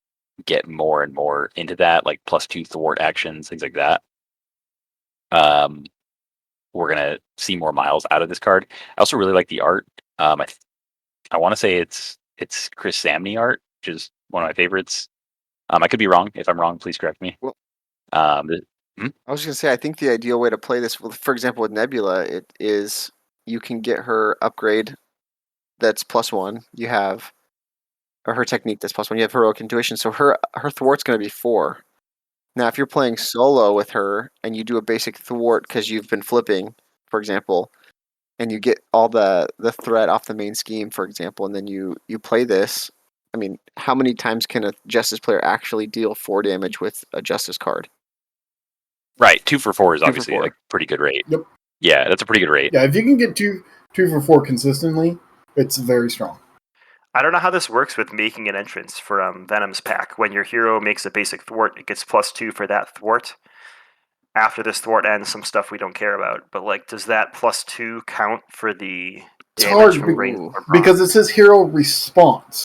get more and more into that, like +2 thwart actions, things like that, we're gonna see more miles out of this card. I also really like the art. I want to say it's Chris Samney art, which is one of my favorites. I could be wrong. If I'm wrong, please correct me. Well- I I was gonna say I think the ideal way to play this, for example, with Nebula, it is you can get her upgrade that's +1. You have or her technique that's +1. You have heroic intuition, so her thwart's going to be 4. Now, if you're playing solo with her and you do a basic thwart because you've been flipping, for example, and you get all the threat off the main scheme, for example, and then you play this. I mean, how many times can a Justice player actually deal 4 damage with a Justice card? Right, 2 for 4 is 2 for obviously 4. a pretty good rate. Yep. Yeah, that's a pretty good rate. Yeah, if you can get two for 4 consistently, it's very strong. I don't know how this works with making an entrance for Venom's pack. When your hero makes a basic thwart, it gets +2 for that thwart. After this thwart ends, some stuff we don't care about. But like, does that +2 count for the It's damage hard from brains or bronze? because it says hero response.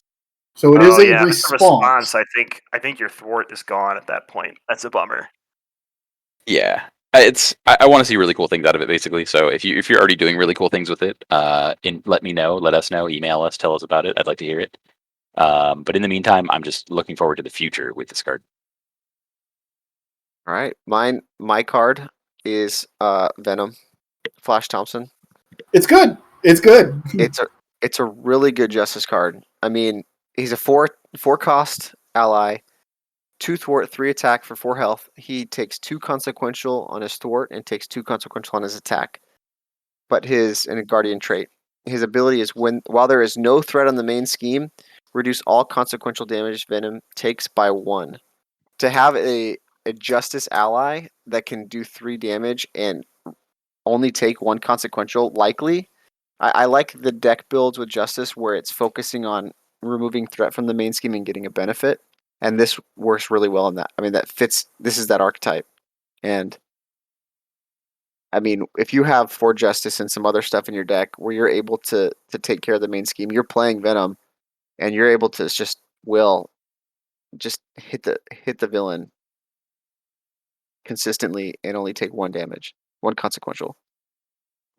So it is Oh a yeah, if it's a response. response. I think your thwart is gone at that point. That's a bummer. Yeah. I want to see really cool things out of it, basically. So if you're already doing really cool things with it, let me know, let us know, email us, tell us about it. I'd like to hear it. But in the meantime, I'm just looking forward to the future with this card. All right, my card is Venom, Flash Thompson. It's good. It's good. It's a really good Justice card. I mean, he's a 4 cost ally, 2 thwart, 3 attack for 4 health. He takes 2 consequential on his thwart and takes 2 consequential on his attack. But and a guardian trait. His ability is while there is no threat on the main scheme, reduce all consequential damage Venom takes by 1. To have a Justice ally that can do 3 damage and only take 1 consequential, likely. I like the deck builds with Justice where it's focusing on removing threat from the main scheme and getting a benefit. And this works really well in that. I mean, that fits. This is that archetype. And I mean, if you have 4 Justice and some other stuff in your deck where you're able to take care of the main scheme, you're playing Venom, and you're able to just hit the villain consistently and only take 1 damage, 1 consequential.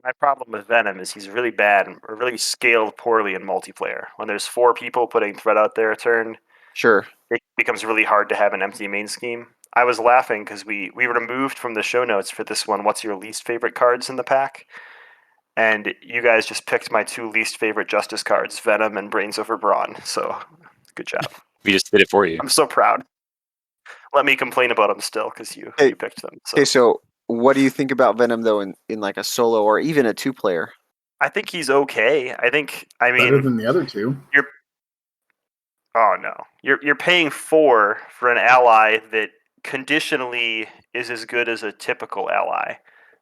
My problem with Venom is he's really bad or really scaled poorly in multiplayer. When there's 4 people putting threat out there a turn, Sure. it becomes really hard to have an empty main scheme. I was laughing because we removed from the show notes for this one, what's your least favorite cards in the pack? And you guys just picked my 2 least favorite Justice cards, Venom and Brains Over Brawn. So, good job. We just did it for you. I'm so proud. Let me complain about them still because you picked them. So. Okay, so what do you think about Venom though in like a solo or even a 2-player? I think he's okay. I mean Better than the other 2. Oh no. You're paying 4 for an ally that conditionally is as good as a typical ally.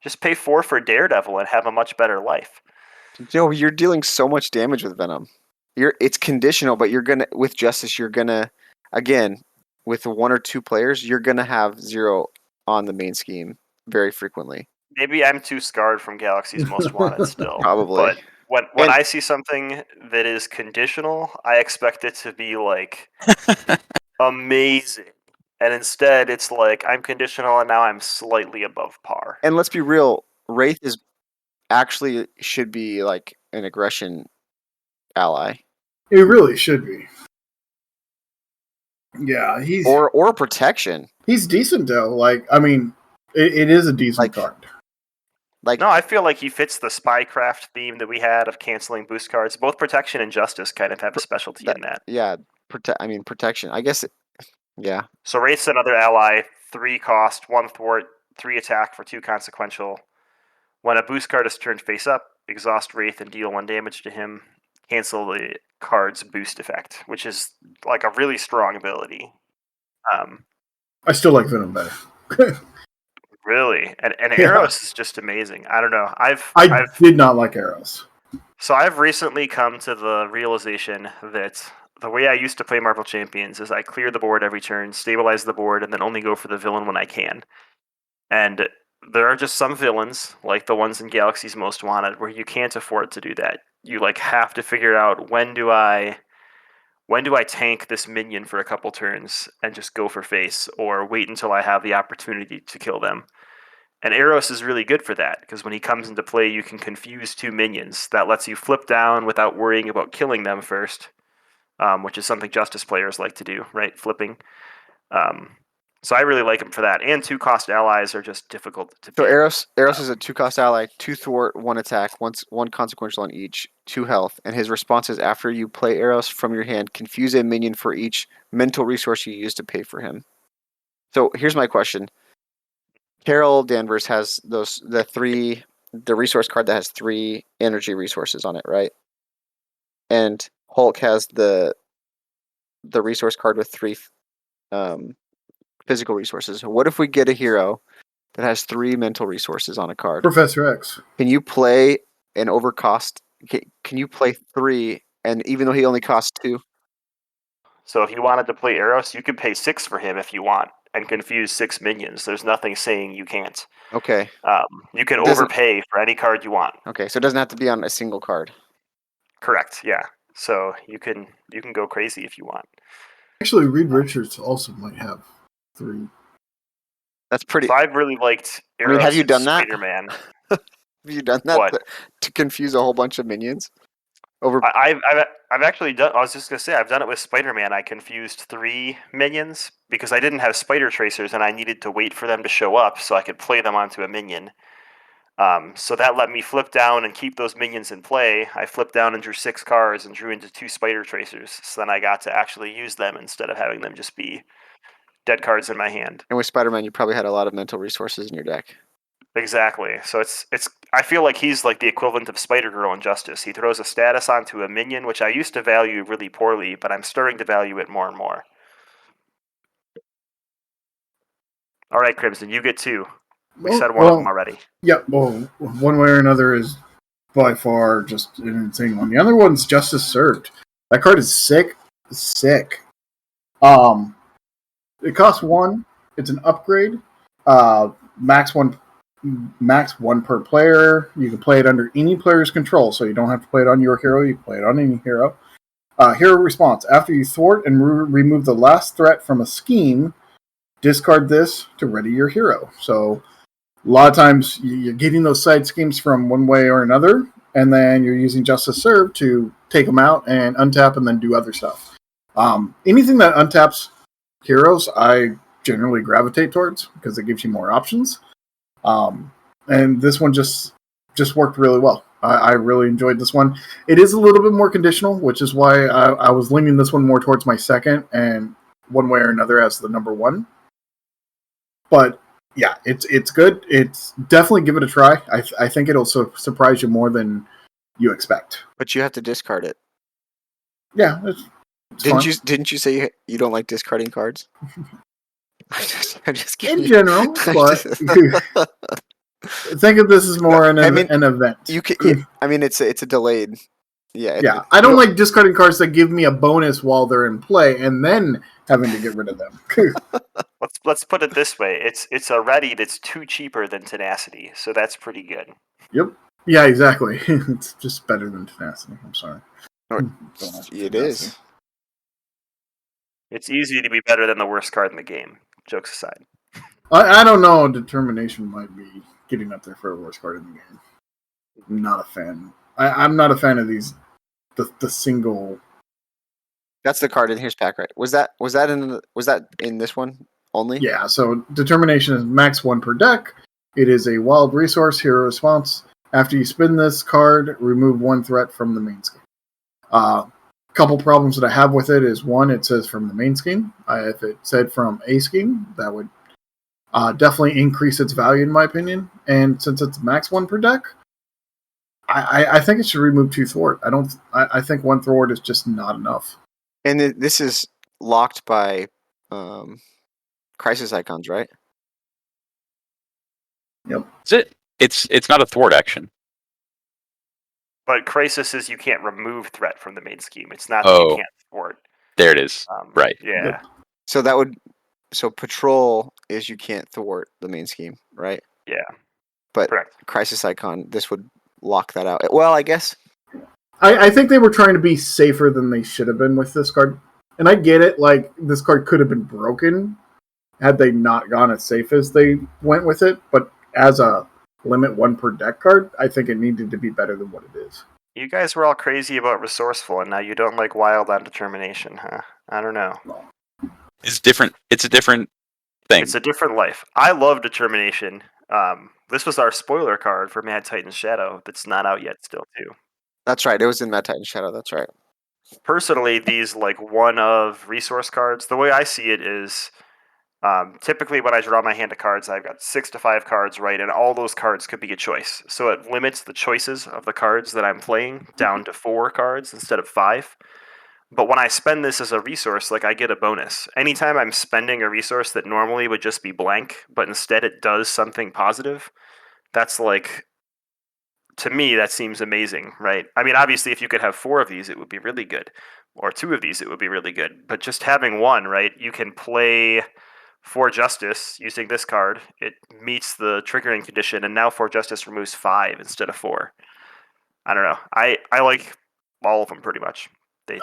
Just pay 4 for Daredevil and have a much better life. Joe, you're dealing so much damage with Venom. It's conditional, but with Justice, you're gonna again with 1 or 2 players, you're gonna have 0 on the main scheme very frequently. Maybe I'm too scarred from Galaxy's Most Wanted still. Probably. But when I see something that is conditional, I expect it to be like amazing. And instead it's like I'm conditional and now I'm slightly above par. And let's be real, Wraith should be like an aggression ally. It really should be. Yeah, or protection. He's decent though. Like, I mean, it is a decent card. Like, no, I feel like he fits the spycraft theme that we had of canceling boost cards. Both protection and justice kind of have a specialty in that. Yeah, protection. I guess. Yeah. So Wraith's another ally, 3 cost, 1 thwart, 3 attack for 2 consequential. When a boost card is turned face up, exhaust Wraith and deal 1 damage to him. Cancel the card's boost effect, which is like a really strong ability. I still like Venom better. Really, and Eros is just amazing. I don't know. I did not like Eros. So I've recently come to the realization that the way I used to play Marvel Champions is I clear the board every turn, stabilize the board, and then only go for the villain when I can. And there are just some villains, like the ones in Galaxy's Most Wanted, where you can't afford to do that. You like have to figure out when do I tank this minion for a couple turns and just go for face, or wait until I have the opportunity to kill them. And Eros is really good for that, because when he comes into play, you can confuse 2 minions. That lets you flip down without worrying about killing them first, which is something Justice players like to do, right? Flipping. So I really like him for that. And 2-cost allies are just difficult to So beat. Eros is a 2-cost ally, 2 thwart, 1 attack, one consequential on each, 2 health, and his response is after you play Eros from your hand, confuse a minion for each mental resource you use to pay for him. So here's my question. Carol Danvers has the resource card that has 3 energy resources on it, right? And Hulk has the resource card with 3 physical resources. What if we get a hero that has 3 mental resources on a card? Professor X. Can you play an overcost? Can you play 3, and even though he only costs 2? So if you wanted to play Eros, you could pay 6 for him if you want and confuse 6 minions. There's nothing saying you can't. Okay. You can It doesn't- overpay for any card you want. Okay, so it doesn't have to be on a single card. Correct. Yeah. So you can go crazy if you want. Actually, Reed Richards also might have 3. That's pretty. So I've really liked I Eros mean, have you and done that? Spider-Man. Have you done that What? to confuse a whole bunch of minions? Over. I've actually done. I was just gonna say I've done it with Spider-Man. I confused 3 minions because I didn't have spider tracers and I needed to wait for them to show up so I could play them onto a minion. So that let me flip down and keep those minions in play. I flipped down and drew 6 cards and drew into 2 spider tracers. So then I got to actually use them instead of having them just be dead cards in my hand. And with Spider-Man, you probably had a lot of mental resources in your deck. Exactly. So it's. I feel like he's like the equivalent of Spider-Girl in Justice. He throws a status onto a minion, which I used to value really poorly, but I'm starting to value it more and more. All right, Crimson, you get 2. We said one of them already. Yep. Well, one way or another is by far just an insane one. The other one's Justice Served. That card is sick. Sick. It costs 1. It's an upgrade. Max 1 per player. You can play it under any player's control, so you don't have to play it on your hero. You can play it on any hero. Hero response. After you thwart and remove the last threat from a scheme, discard this to ready your hero. So a lot of times you're getting those side schemes from one way or another, and then you're using Justice Served to take them out and untap and then do other stuff. Anything that untaps heroes, I generally gravitate towards because it gives you more options. And this one just worked really well. I really enjoyed this one. It is a little bit more conditional, which is why I was leaning this one more towards my second and one way or another as the number 1. But yeah, it's good. It's definitely give it a try. I think it'll surprise you more than you expect. But you have to discard it. Yeah, it's Didn't you say you don't like discarding cards? I'm just kidding. in general, but think of this as more an event. You can. Yeah, I mean, it's a delayed. Yeah. Yeah, I don't like discarding cards that give me a bonus while they're in play and then having to get rid of them. Let's put it this way: it's a ready that's 2 cheaper than Tenacity, so that's pretty good. Yep. Yeah, exactly. It's just better than Tenacity. I'm sorry. It is. It's easy to be better than the worst card in the game. Jokes aside. I don't know. Determination might be getting up there for a worst card in the game. I'm not a fan. I'm not a fan of these. The single. That's the card in his pack, right? Was that in this one only? Yeah. So Determination is max 1 per deck. It is a wild resource hero response. After you spin this card, remove 1 threat from the main scheme. Couple problems that I have with it is 1, it says from the main scheme. If it said from a scheme, that would definitely increase its value in my opinion. And since it's max 1 per deck, I think it should remove 2 thwart. I think 1 thwart is just not enough. And this is locked by crisis icons, right? Yep. It's not a thwart action. But Crisis is you can't remove threat from the main scheme. It's not that you can't thwart. There it is. Right. Yeah. Yep. So patrol is you can't thwart the main scheme, right? Yeah. But Correct. crisis icon, this would lock that out. Well, I guess. I think they were trying to be safer than they should have been with this card. And I get it, like, this card could have been broken had they not gone as safe as they went with it. But as a limit 1 per deck card, I think it needed to be better than what it is. You guys were all crazy about Resourceful, and now you don't like Wild on Determination, huh? I don't know. It's different. It's a different thing. It's a different life. I love Determination. This was our spoiler card for Mad Titan Shadow that's not out yet still, too. That's right. It was in Mad Titan Shadow. That's right. Personally, these like one of resource cards, the way I see it is typically when I draw my hand of cards, I've got 6 to 5 cards, right? And all those cards could be a choice. So it limits the choices of the cards that I'm playing down to 4 cards instead of 5. But when I spend this as a resource, like I get a bonus. Anytime I'm spending a resource that normally would just be blank, but instead it does something positive, that's like, to me, that seems amazing, right? I mean, obviously, if you could have 4 of these, it would be really good. Or 2 of these, it would be really good. But just having one, right? You can play for Justice using this card. It meets the triggering condition, and now for Justice removes 5 instead of 4. I don't know. I like all of them pretty much.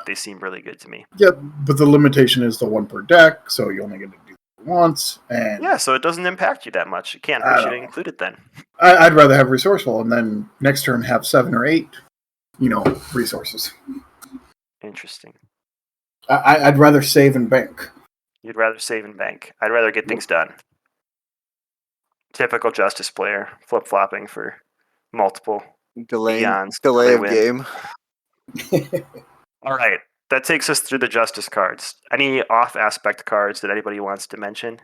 They seem really good to me. Yeah, but the limitation is the one per deck, so you only get to do it once. And Yeah, so it doesn't impact you that much. It can't I hurt you don't to know. include it then. I'd rather have resourceful, and then next turn have 7 or 8, resources. Interesting. I'd rather save and bank. You'd rather save and bank. I'd rather get things done. Typical Justice player, flip flopping for multiple eons until Delay they of win. game. All right, that takes us through the Justice cards. Any off aspect cards that anybody wants to mention?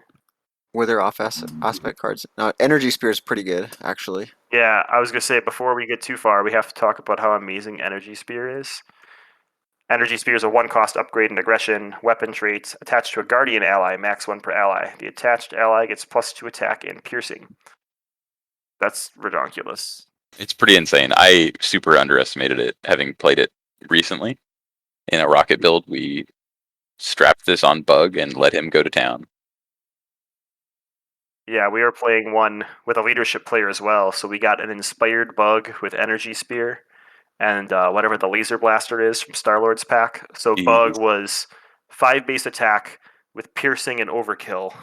Were there off aspect cards? No, Energy Spear is pretty good, actually. Yeah, I was gonna say before we get too far, we have to talk about how amazing Energy Spear is. Energy Spear is a 1-cost upgrade in aggression, weapon traits, attached to a Guardian ally, max 1 per ally. The attached ally gets +2 attack and piercing. That's redonkulous. It's pretty insane. I super underestimated it, having played it recently. In a rocket build, we strapped this on Bug and let him go to town. Yeah, we were playing one with a leadership player as well, so we got an inspired Bug with Energy Spear and whatever the laser blaster is from Star-Lord's pack. So Bug was 5 base attack with piercing and overkill,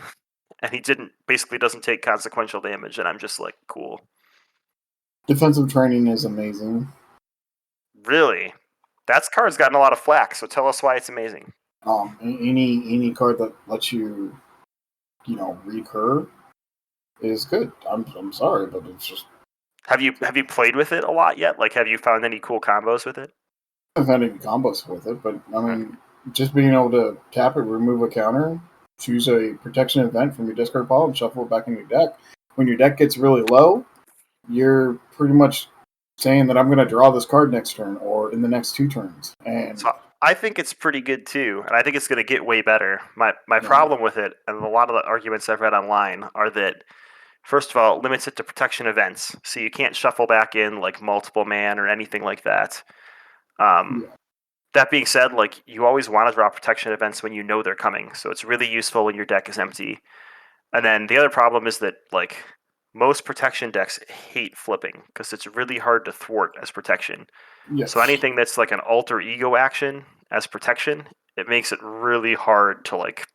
and he basically doesn't take consequential damage, and I'm just like, cool. Defensive training is amazing. Really? That card's gotten a lot of flack, so tell us why it's amazing. Any card that lets you, recur is good. I'm sorry, but it's just Have you played with it a lot yet? Like, have you found any cool combos with it? I haven't had any combos with it. But I mean, just being able to tap it, remove a counter, choose a protection event from your discard pile, and shuffle it back in your deck. When your deck gets really low, you're pretty much saying that I'm going to draw this card next turn or in the next 2 turns. And So I think it's pretty good too, and I think it's going to get way better. My Yeah. problem with it, and a lot of the arguments I've read online, are that first of all, it limits it to protection events, so you can't shuffle back in like multiple man or anything like that. Yeah. That being said, like you always want to draw protection events when you know they're coming, so it's really useful when your deck is empty. And then the other problem is that like most protection decks hate flipping because it's really hard to thwart as protection. Yes. So anything that's like an alter ego action as protection, it makes it really hard to like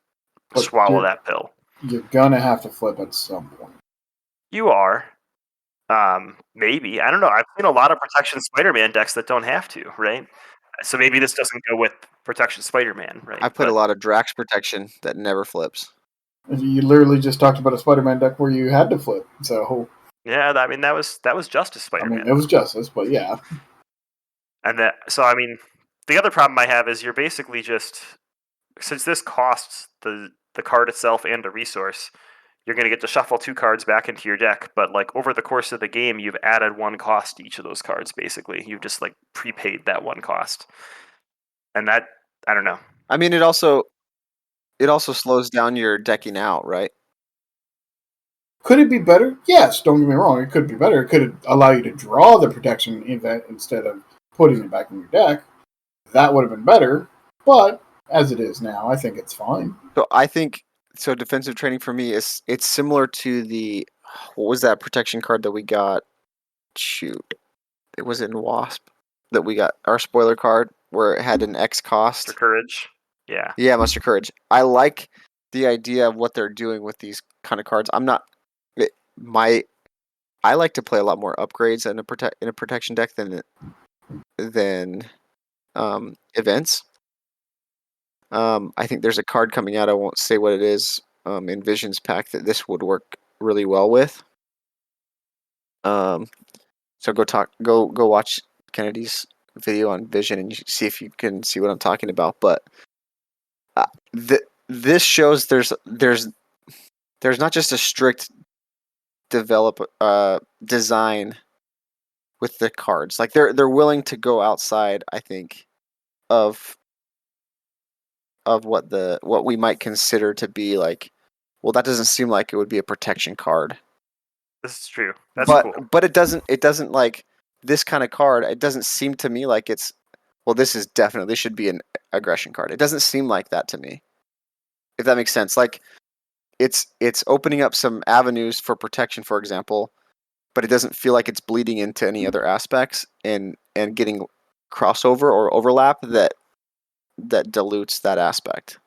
But swallow that pill. You're going to have to flip at some point. You are. Maybe. I don't know. I've seen a lot of Protection Spider-Man decks that don't have to, right? So maybe this doesn't go with Protection Spider-Man, right? I played a lot of Drax protection that never flips. You literally just talked about a Spider-Man deck where you had to flip. So Yeah, I mean that was Justice Spider-Man. it was Justice, but yeah. And I mean, the other problem I have is you're basically just, since this costs the card itself and a resource, you're going to get to shuffle 2 cards back into your deck, but like over the course of the game, you've added 1 cost to each of those cards. Basically, you've just like prepaid that 1 cost, and that, I don't know. I mean, it also slows down your decking out, right? Could it be better? Yes, don't get me wrong. It could be better. It could allow you to draw the protection event instead of putting it back in your deck. That would have been better, but as it is now, I think it's fine. So I think defensive training for me is it's similar to what was that protection card that we got? Shoot, it was in Wasp that we got our spoiler card where it had an X cost. For courage, yeah. Yeah, Muster Courage. I like the idea of what they're doing with these kind of cards. I like to play a lot more upgrades in a protection deck than events. I think there's a card coming out. I won't say what it is. Envisions pack that this would work really well with. So go watch Kennedy's video on Vision and you see if you can see what I'm talking about. But this shows there's not just a strict design with the cards. Like they're willing to go outside, I think, of what we might consider to be like, well, that doesn't seem like it would be a protection card. This is true. That's but cool. but it doesn't like this kind of card. It doesn't seem to me like it's, well, this should be an aggression card. It doesn't seem like that to me. If that makes sense. Like it's opening up some avenues for protection, for example, but it doesn't feel like it's bleeding into any other aspects and getting crossover or overlap that dilutes that aspect.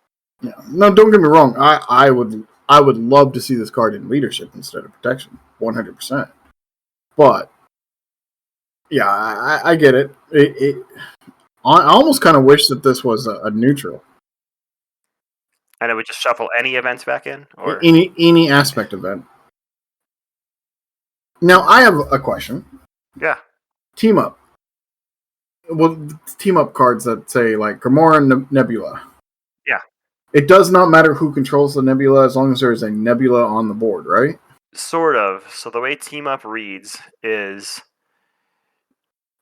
Yeah. No, don't get me wrong. I would love to see this card in leadership instead of protection, 100%. But yeah, I get it. I almost kind of wish that this was a neutral. And it would just shuffle any events back in, or Any aspect event. Now I have a question. yeah. Team up. Well, team up cards that say like Gamora and Nebula. Yeah. It does not matter who controls the Nebula as long as there is a Nebula on the board, right? Sort of. So the way team up reads is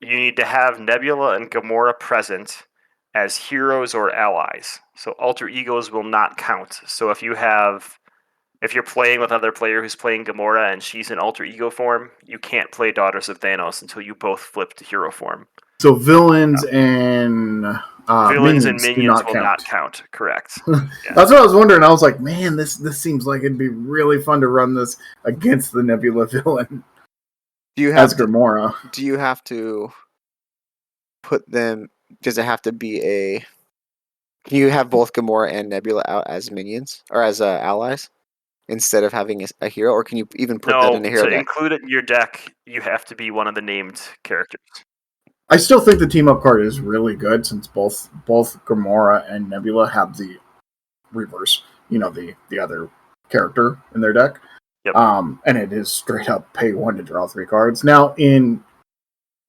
you need to have Nebula and Gamora present as heroes or allies. So alter egos will not count. So if you're playing with another player who's playing Gamora and she's in alter ego form, you can't play Daughters of Thanos until you both flip to hero form. So villains and Villains and do minions not will count. not count. Correct. That's what I was wondering. I was like, man, this seems like it'd be really fun to run this against the Nebula villain. Do you have Gamora? Do you have to put them? Does it have to be a? Can you have both Gamora and Nebula out as minions or as allies instead of having a hero, or can you even put that in a hero to deck? include it in your deck, you have to be one of the named characters. I still think the team up card is really good since both Gamora and Nebula have the reverse, the other character in their deck. Yep. And it is straight up pay 1 to draw 3 cards. Now in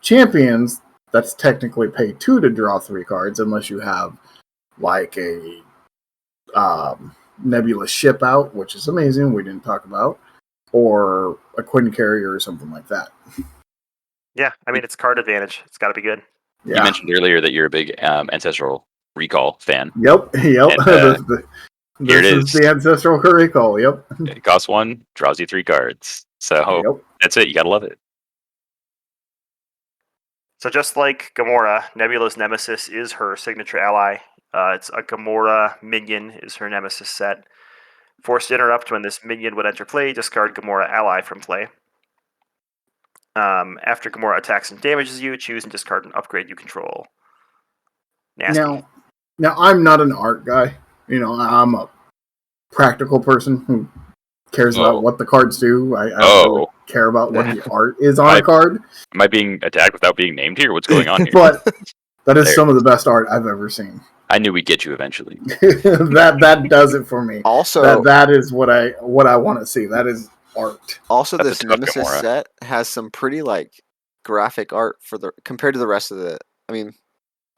Champions, that's technically pay 2 to draw 3 cards unless you have like a Nebula ship out, which is amazing. We didn't talk about, or a Quinn carrier or something like that. Yeah, I mean, it's card advantage. It's got to be good. Yeah. You mentioned earlier that you're a big Ancestral Recall fan. Yep. And, This is the Ancestral Recall. Yep. It costs 1, draws you 3 cards. So That's it. You gotta love it. So just like Gamora, Nebula's nemesis is her signature ally. It's a Gamora minion is her nemesis set. Forced interrupt: when this minion would enter play, discard Gamora ally from play. After Gamora attacks and damages you, choose and discard an upgrade you control. Nasty. Now I'm not an art guy. I'm a practical person who cares about what the cards do. I don't really care about what the art is on a card. Am I being attacked without being named here? What's going on here? But that is some of the best art I've ever seen. I knew we'd get you eventually. that does it for me. Also, that is what I want to see. That is art. Also, this Nemesis set has some pretty like graphic art compared to the rest of the. I mean,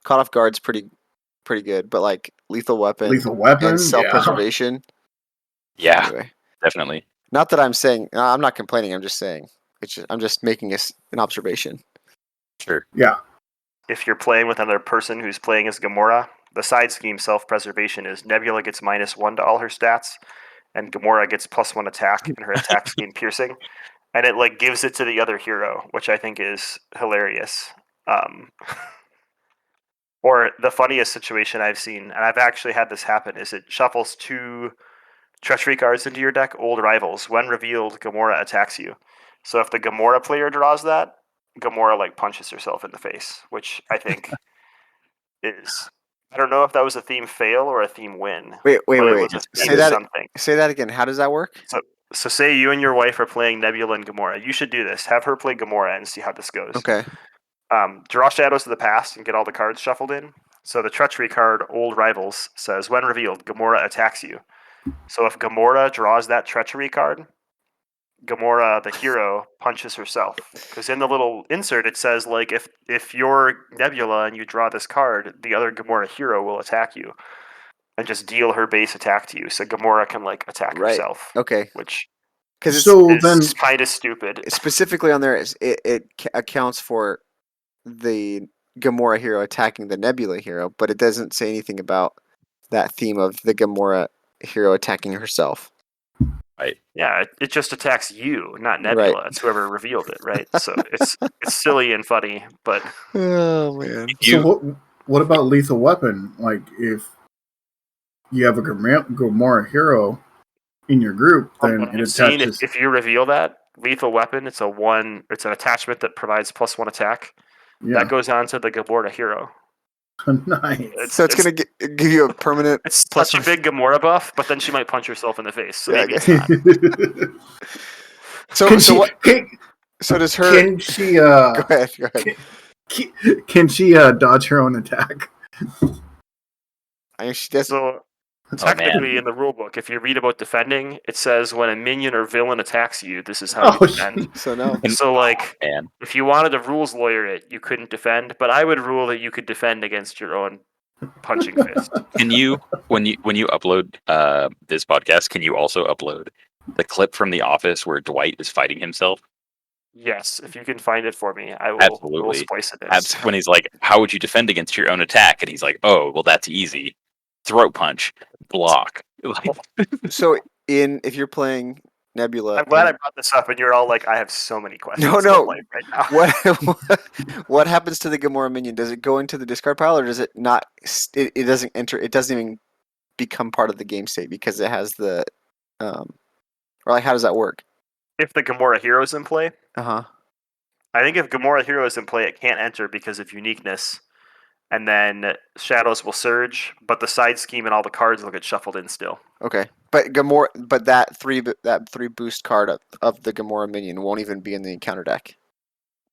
Caught Off Guard's pretty good, but like Lethal Weapon, and Self-Preservation. Yeah, anyway. Definitely. Not that I'm saying I'm not complaining. I'm just saying I'm just making an observation. Sure. Yeah. If you're playing with another person who's playing as Gamora, the side scheme Self-Preservation is Nebula gets -1 to all her stats, and Gamora gets +1 attack, and her attack scheme piercing, and it like gives it to the other hero, which I think is hilarious. Or the funniest situation I've seen, and I've actually had this happen, is it shuffles 2 treachery cards into your deck, Old Rivals. When revealed, Gamora attacks you. So if the Gamora player draws that, Gamora like punches herself in the face, which I think is, I don't know if that was a theme fail or a theme win. Wait. Say that again. How does that work? So say you and your wife are playing Nebula and Gamora. You should do this. Have her play Gamora and see how this goes. Okay. Draw Shadows of the Past and get all the cards shuffled in. So the treachery card, Old Rivals, says, when revealed, Gamora attacks you. So if Gamora draws that treachery card, Gamora, the hero, punches herself. Because in the little insert, it says like if you're Nebula and you draw this card, the other Gamora hero will attack you and just deal her base attack to you. So Gamora can like attack Right. herself, Okay. which Because it's So then, is kind of stupid. specifically on there, it accounts for the Gamora hero attacking the Nebula hero, but it doesn't say anything about that theme of the Gamora hero attacking herself. Right. Yeah, it just attacks you, not Right. Nebula. It's whoever revealed it, right? So it's silly and funny, but Oh man. so what about Lethal Weapon? Like, if you have a Gamora hero in your group, then it I've seen attaches. if you reveal that lethal weapon, it's an attachment that provides +1 attack. Yeah, That goes on to the Gamora hero. nice. So it's gonna give you a permanent. It's such a big Gamora buff, but then she might punch herself in the face. So Yeah, maybe it's not. So Can so she? what? Can, So does her? can she? Go ahead. Go ahead. Can she dodge her own attack? I mean, she does. So technically, in the rulebook, if you read about defending, it says when a minion or villain attacks you, this is how you Oh, defend. So no. So like, Man, if you wanted to rules lawyer it, you couldn't defend. But I would rule that you could defend against your own punching fist. can you when you upload this podcast, can you also upload the clip from The Office where Dwight is fighting himself? Yes, if you can find it for me, I will Absolutely. splice it in. When he's like, "How would you defend against your own attack?" and he's like, "Oh, well, that's easy. Throat punch, block." So if you're playing Nebula, I'm glad I brought this up, and you're all like, I have so many questions No, about life right now. what happens to the Gamora minion? Does it go into the discard pile, or does it not? It doesn't enter. It doesn't even become part of the game state because it has the, or like how does that work? If the Gamora hero is in play, Uh-huh. I think if Gamora hero is in play, it can't enter because of uniqueness. And then Shadows will surge, but the side scheme and all the cards will get shuffled in still. Okay, but that three boost card of the Gamora minion won't even be in the encounter deck.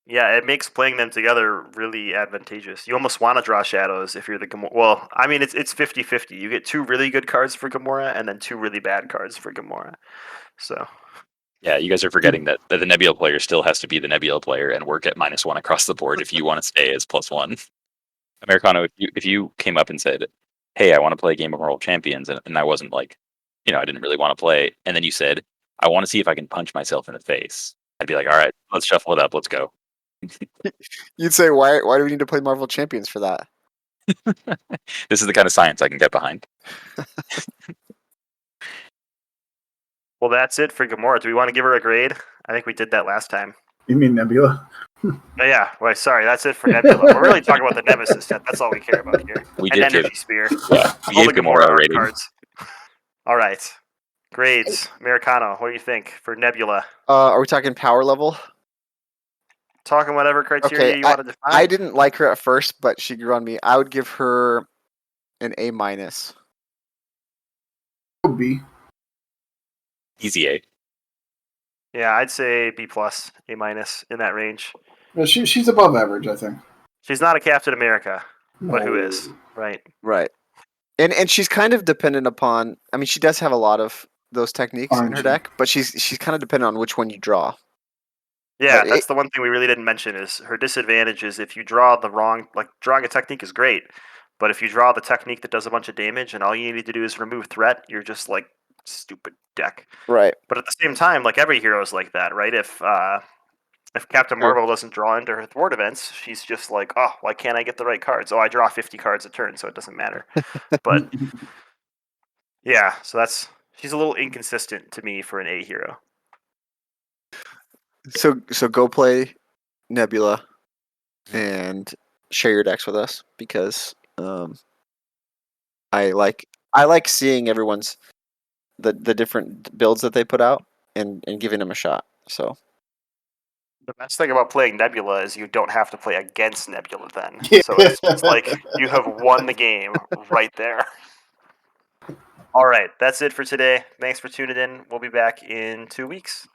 Yeah, it makes playing them together really advantageous. You almost want to draw Shadows if you're the Gamora. Well, I mean, it's 50-50. You get 2 really good cards for Gamora and then 2 really bad cards for Gamora. So Yeah, you guys are forgetting that the Nebula player still has to be the Nebula player and work at -1 across the board if you want to stay as +1. Amerikano, if you came up and said, "Hey, I want to play a game of World Champions," and I wasn't like, I didn't really want to play, and then you said, "I want to see if I can punch myself in the face," I'd be like, "All right, let's shuffle it up. Let's go." You'd say, why do we need to play Marvel Champions for that? This is the kind of science I can get behind. well, that's it for Gamora. Do we want to give her a grade? I think we did that last time. You mean Nebula? Oh, yeah, well, sorry, that's it for Nebula. We're really talking about the Nemesis set. That's all we care about here. We and did give Energy Spear. Yeah, we All gave the Gamora a art rating. cards. All right. Grades. Amerikano, what do you think for Nebula? Are we talking power level? Talking whatever criteria Okay, you want to define. I didn't like her at first, but she grew on me. I would give her an A-. B. Easy A. Yeah, I'd say B+, A-, in that range. Well, she's above average, I think. She's not a Captain America, but who is, right? Right. And she's kind of dependent upon. I mean, she does have a lot of those techniques in Aren't her she? deck, but she's kind of dependent on which one you draw. Yeah, But that's the one thing we really didn't mention is her disadvantage is if you draw the wrong, like drawing a technique is great, but if you draw the technique that does a bunch of damage and all you need to do is remove threat, you're just like stupid deck. Right. But at the same time, like every hero is like that, right? If Captain Sure. Marvel doesn't draw into her thwart events, she's just like, oh, why can't I get the right cards? Oh, I draw 50 cards a turn, so it doesn't matter. But yeah, so she's a little inconsistent to me for an A hero. So go play Nebula and share your decks with us because I like seeing everyone's the different builds that they put out and giving them a shot. So The best thing about playing Nebula is you don't have to play against Nebula then. Yeah. So it's like you have won the game right there. All right, that's it for today. Thanks for tuning in. We'll be back in 2 weeks.